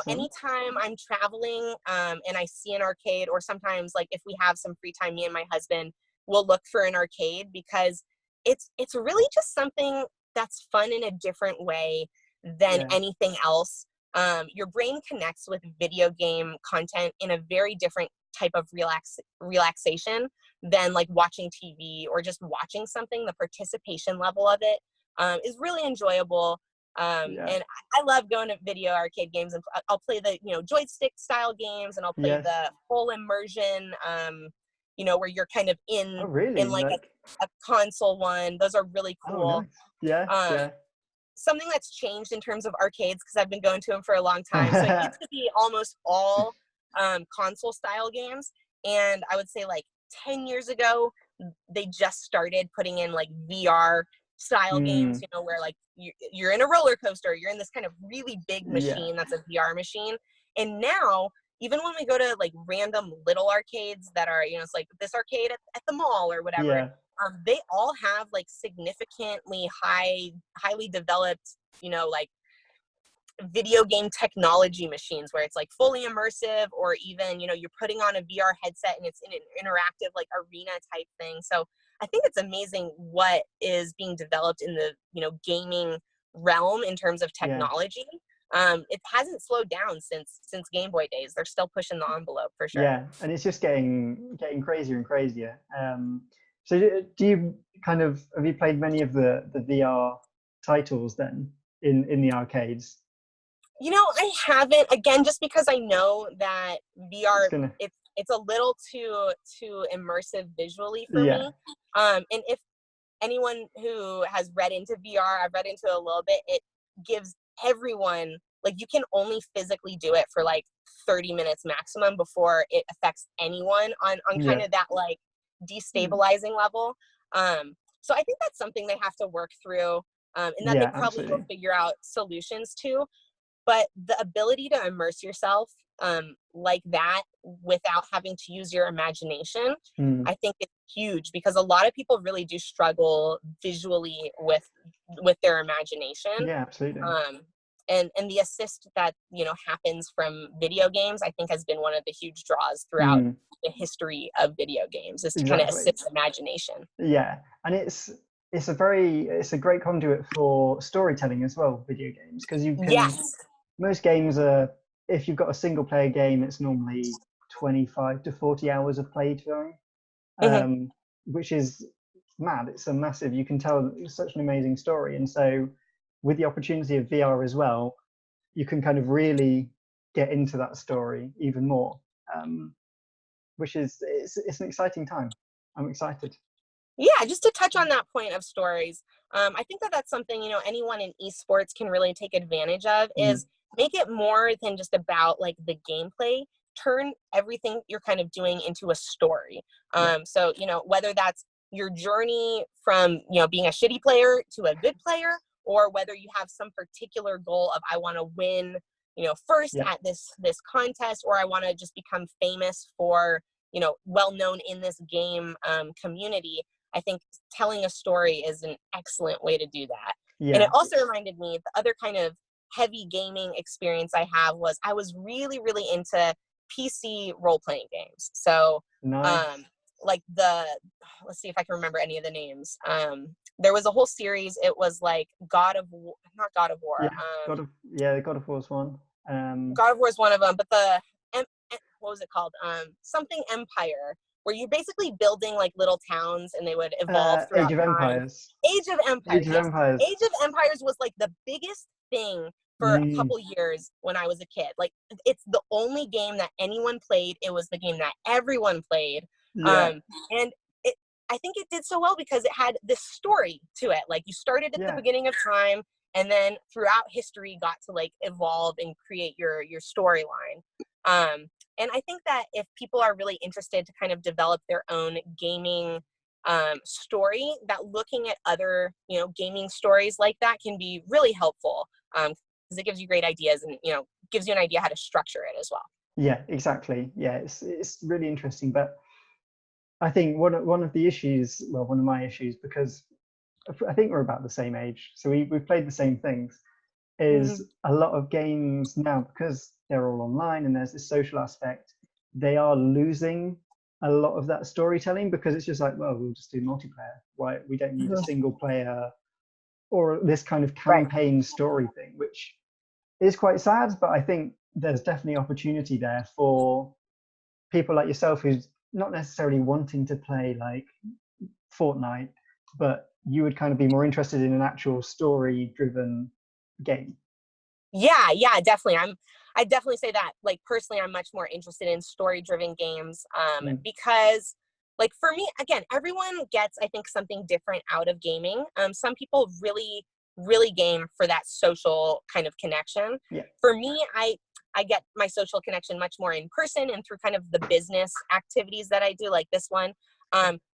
Anytime I'm traveling and I see an arcade, or sometimes like if we have some free time, me and my husband will look for an arcade, because it's really just something that's fun in a different way than anything else. Your brain connects with video game content in a very different type of relaxation than like watching TV or just watching something. The participation level of it is really enjoyable. And I love going to video arcade games, and I'll play the, joystick style games, and I'll play the full immersion, where you're kind of in like a console one. Those are really cool. Oh, nice. Something that's changed in terms of arcades, because I've been going to them for a long time. So it used to be almost all console style games. And I would say like 10 years ago, they just started putting in like VR style games, where like you're in a roller coaster, you're in this kind of really big machine that's a VR machine. And now, even when we go to like random little arcades that are, it's like this arcade at the mall or whatever, they all have like significantly highly developed, like video game technology machines, where it's like fully immersive, or even, you're putting on a VR headset and it's in an interactive like arena type thing. So I think it's amazing what is being developed in the, gaming realm in terms of technology. It hasn't slowed down since Game Boy days. They're still pushing the envelope for sure. Yeah, and it's just getting crazier and crazier. So do you have you played many of the VR titles then in the arcades? I haven't, again, just because I know that VR, it's a little too immersive visually for me. And if anyone who has read into VR, I've read into it a little bit, it gives everyone, like, you can only physically do it for like 30 minutes maximum before it affects anyone on kind of that like destabilizing level. So I think that's something they have to work through, and that they probably will figure out solutions to. But the ability to immerse yourself like that without having to use your imagination, I think it's huge, because a lot of people really do struggle visually with their imagination. Yeah, absolutely. And the assist that, happens from video games, I think has been one of the huge draws throughout the history of video games, is to kind of assist imagination. Yeah, and it's a great conduit for storytelling as well, video games, because you can, most games are, if you've got a single player game, it's normally 25 to 40 hours of play time, which is mad. It's a massive, you can tell such an amazing story. And so with the opportunity of VR as well, you can kind of really get into that story even more, which is, it's an exciting time. I'm excited. Yeah, just to touch on that point of stories, I think that's something, anyone in esports can really take advantage of, is make it more than just about like the gameplay. Turn everything you're kind of doing into a story. So, whether that's your journey from, being a shitty player to a good player, or whether you have some particular goal of, I want to win, first at this contest, or I want to just become famous for, well known in this game community. I think telling a story is an excellent way to do that. And it also reminded me, the other kind of heavy gaming experience I have was, I was really, really into PC role-playing games. So like let's see if I can remember any of the names. There was a whole series. It was like God of War. God of War is one. God of War is one of them, but what was it called? Something Empire, where you're basically building like little towns and they would evolve throughout Age of time. Empires. Age of Empires, Age of yes. Empires. Age of Empires was like the biggest thing for a couple years when I was a kid. Like, it's the only game that anyone played. It was the game that everyone played. Yeah. And I think it did so well because it had this story to it. Like, you started at the beginning of time, and then throughout history got to like evolve and create your storyline. And I think that if people are really interested to kind of develop their own gaming story, that looking at other, you know, gaming stories like that can be really helpful, because it gives you great ideas and, you know, gives you an idea how to structure it as well. Yeah, exactly. Yeah, it's really interesting. But I think one of the issues, well, one of my issues, because I think we're about the same age, so we've played the same things, is a lot of games now, because they're all online and there's this social aspect, they are losing a lot of that storytelling, because it's just like, well, we'll just do multiplayer. Why, we don't need a single player or this kind of campaign story thing, which is quite sad. But I think there's definitely opportunity there for people like yourself who's not necessarily wanting to play like Fortnite, but you would kind of be more interested in an actual story driven game. Yeah, definitely. I definitely say that. Like, personally, I'm much more interested in story driven games, because, like, for me, again, everyone gets, I think, something different out of gaming. Some people really game for that social kind of connection. Yeah. For me, I get my social connection much more in person and through kind of the business activities that I do, like this one.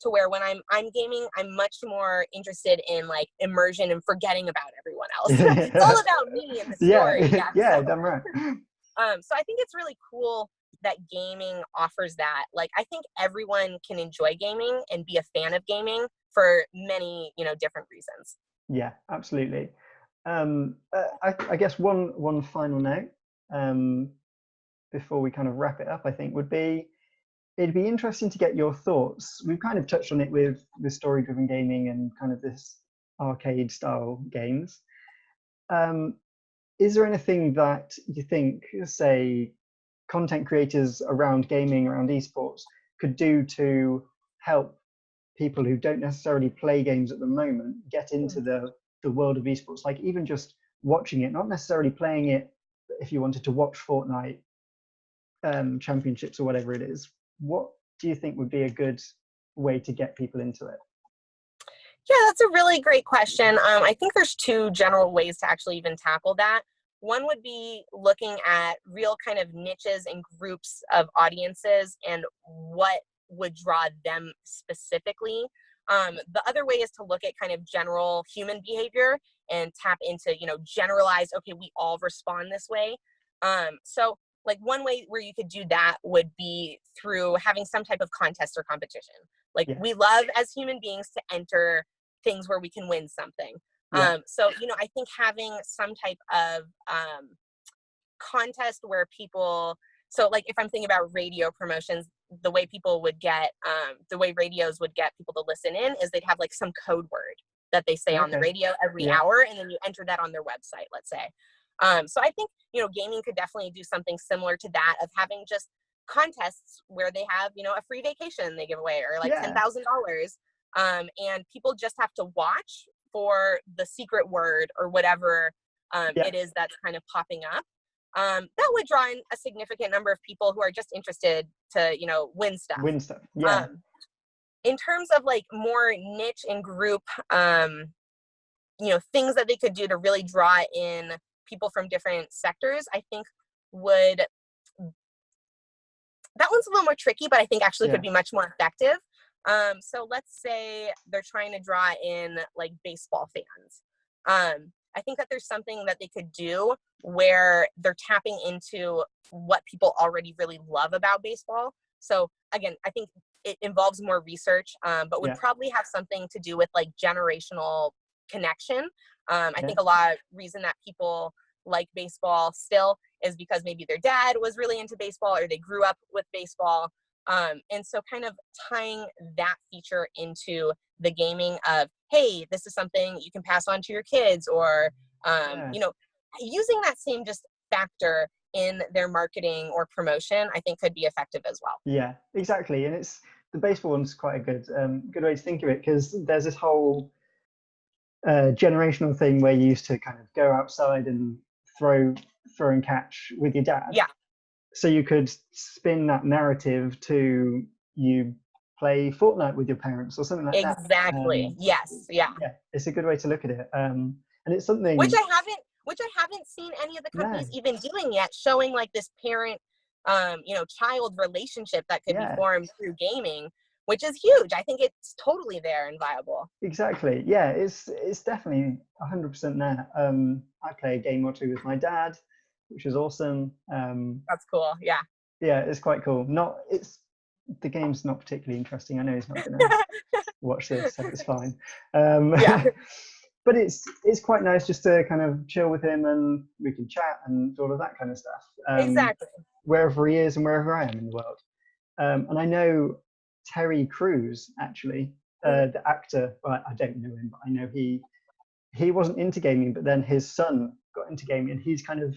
To where when I'm gaming, I'm much more interested in like immersion and forgetting about everyone else. It's all about me and the story. Yeah, damn right. So I think it's really cool that gaming offers that. Like, I think everyone can enjoy gaming and be a fan of gaming for many, you know, different reasons. Yeah, absolutely. I guess one final note before we kind of wrap it up, I think, would be, it'd be interesting to get your thoughts. We've kind of touched on it with the story-driven gaming and kind of this arcade-style games. Is there anything that you think, say, content creators around gaming, around esports, could do to help people who don't necessarily play games at the moment get into the world of esports? Like, even just watching it, not necessarily playing it. If you wanted to watch Fortnite championships or whatever it is, what do you think would be a good way to get people into it? Yeah, that's a really great question. I think there's two general ways to actually even tackle that. One would be looking at real kind of niches and groups of audiences and what would draw them specifically. The other way is to look at kind of general human behavior and tap into, you know, generalized, okay, we all respond this way. So like, one way where you could do that would be through having some type of contest or competition. Like, we love as human beings to enter things where we can win something. So, you know, I think having some type of contest where people, so like if I'm thinking about radio promotions, the way people would get, the way radios would get people to listen in is they'd have like some code word that they say on the radio every hour, and then you enter that on their website, let's say. So I think, you know, gaming could definitely do something similar to that, of having just contests where they have, you know, a free vacation they give away, or like $10,000. And people just have to watch for the secret word or whatever it is that's kind of popping up. That would draw in a significant number of people who are just interested to, you know, win stuff. In terms of like more niche and group, you know, things that they could do to really draw in people from different sectors, I think that one's a little more tricky, but I think actually could be much more effective. So let's say they're trying to draw in like baseball fans. I think that there's something that they could do where they're tapping into what people already really love about baseball. So again, I think it involves more research, but would probably have something to do with like generational connection. I think a lot of reason that people like baseball still is because maybe their dad was really into baseball or they grew up with baseball. And so kind of tying that feature into the gaming of, hey, this is something you can pass on to your kids, or, you know, using that same just factor in their marketing or promotion, I think could be effective as well. Yeah, exactly. And it's the baseball one's quite a good way to think of it, because there's this whole generational thing where you used to kind of go outside and throw and catch with your dad. Yeah. So you could spin that narrative to you play Fortnite with your parents or something like that. Exactly. Yes. Yeah. Yeah, it's a good way to look at it. And it's something which I haven't seen any of the companies even doing yet, showing like this parent, child relationship that could be formed through gaming, which is huge. I think it's totally there and viable. Exactly. Yeah, it's definitely 100% there. I play a game or two with my dad, which is awesome. That's cool. Yeah. Yeah, it's quite cool. The game's not particularly interesting. I know he's not going to watch this, so it's fine. Yeah. But it's quite nice just to kind of chill with him, and we can chat and all of that kind of stuff. Exactly. Wherever he is and wherever I am in the world. And I know Terry Crews, actually, the actor. Well, I don't know him, but I know he wasn't into gaming, but then his son got into gaming, and he's kind of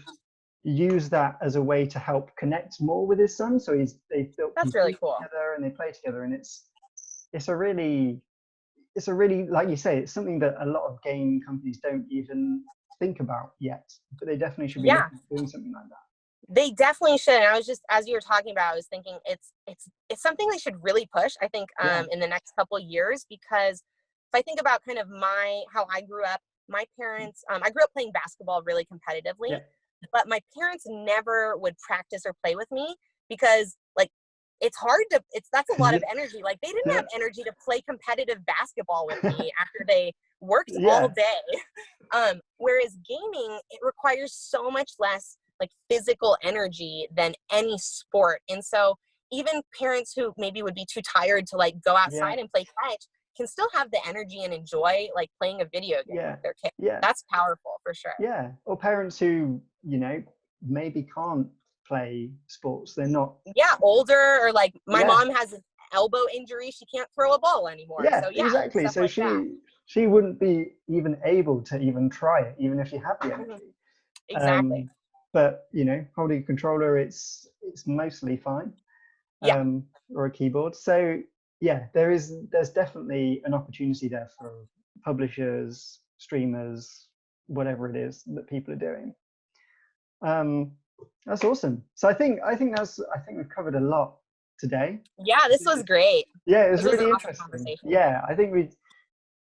used that as a way to help connect more with his son. So they built That's really cool together, and they play together, and it's a really, like you say, it's something that a lot of game companies don't even think about yet, but they definitely should be doing something like that. They definitely should. And I was just, as you were talking about, I was thinking it's something they should really push, I think, in the next couple of years, because if I think about kind of how I grew up, my parents, I grew up playing basketball really competitively, but my parents never would practice or play with me because like, it's hard that's a lot of energy. Like they didn't have energy to play competitive basketball with me after they worked all day. Whereas gaming, it requires so much less like physical energy than any sport. And so even parents who maybe would be too tired to like go outside and play catch can still have the energy and enjoy like playing a video game with their kid. That's powerful for sure. Yeah. Or parents who, maybe can't play sports. They're not older, or like my mom has an elbow injury, she can't throw a ball anymore. Exactly. So like she wouldn't be even able to even try it, even if she had the energy. Exactly. But holding a controller, it's mostly fine. Or a keyboard. So there's definitely an opportunity there for publishers, streamers, whatever it is that people are doing. That's awesome. So I think we've covered a lot today. Yeah, this was great. Yeah, it was really interesting. Yeah, I think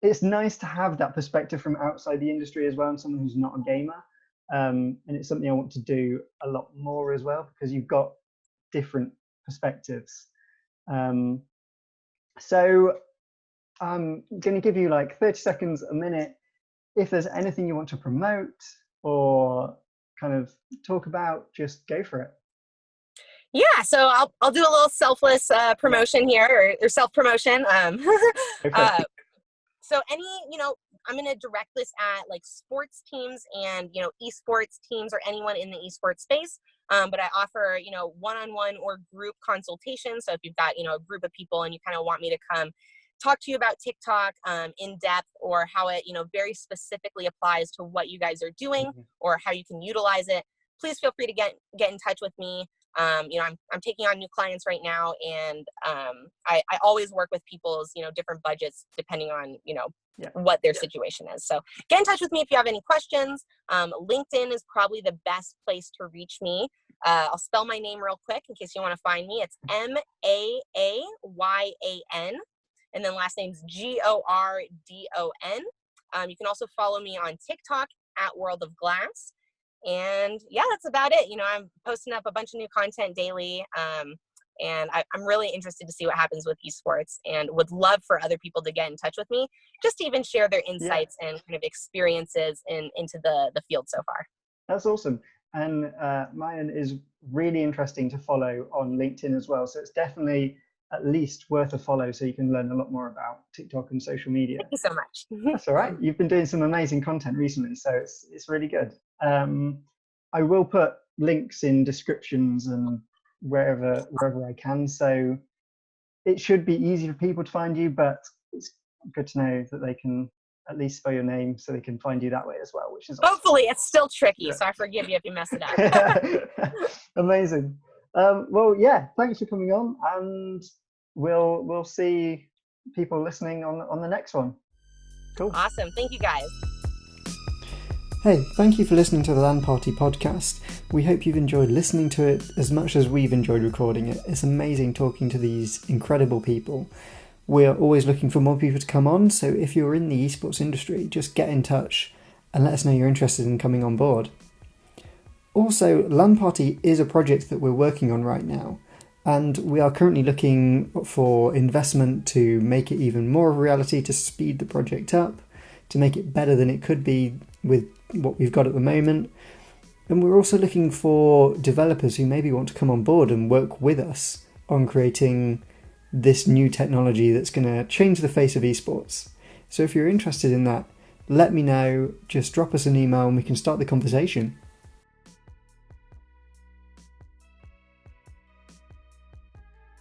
it's nice to have that perspective from outside the industry as well, and someone who's not a gamer. And it's something I want to do a lot more as well, because you've got different perspectives. So I'm going to give you like 30 seconds, a minute. If there's anything you want to promote or kind of talk about, just go for it. Yeah, so I'll do a little selfless promotion here, or self-promotion. So I'm going to direct this at like sports teams and, esports teams, or anyone in the esports space. But I offer, one-on-one or group consultations. So if you've got, a group of people and you kind of want me to come talk to you about TikTok in depth, or how it, very specifically applies to what you guys are doing, or how you can utilize it, please feel free to get in touch with me. I'm taking on new clients right now, and I always work with people's, different budgets depending on, what their situation is. So get in touch with me if you have any questions. LinkedIn is probably the best place to reach me. I'll spell my name real quick in case you want to find me. It's Maayan, and then last name's Gordon. You can also follow me on TikTok at World of Glass. And that's about it. I'm posting up a bunch of new content daily. And I'm really interested to see what happens with esports, and would love for other people to get in touch with me, just to even share their insights and kind of experiences into the field so far. That's awesome. And Maayan is really interesting to follow on LinkedIn as well. So it's definitely at least worth a follow, so you can learn a lot more about TikTok and social media. Thank you so much. That's all right. You've been doing some amazing content recently, so it's really good. I will put links in descriptions and wherever I can, so it should be easy for people to find you, but it's good to know that they can at least spell your name so they can find you that way as well, which is awesome. Hopefully it's still tricky, Yeah. so I forgive you if you mess it up. Amazing. Well, yeah, thanks for coming on, and we'll see people listening on the next one. Cool. Awesome. Thank you, guys. Hey, thank you for listening to the LAN Party podcast. We hope you've enjoyed listening to it as much as we've enjoyed recording it. It's amazing talking to these incredible people. We're always looking for more people to come on, so if you're in the esports industry, just get in touch and let us know you're interested in coming on board. Also, LAN Party is a project that we're working on right now, and we are currently looking for investment to make it even more of a reality, to speed the project up, to make it better than it could be with what we've got at the moment. And we're also looking for developers who maybe want to come on board and work with us on creating this new technology that's going to change the face of esports. So if you're interested in that, let me know, just drop us an email and we can start the conversation.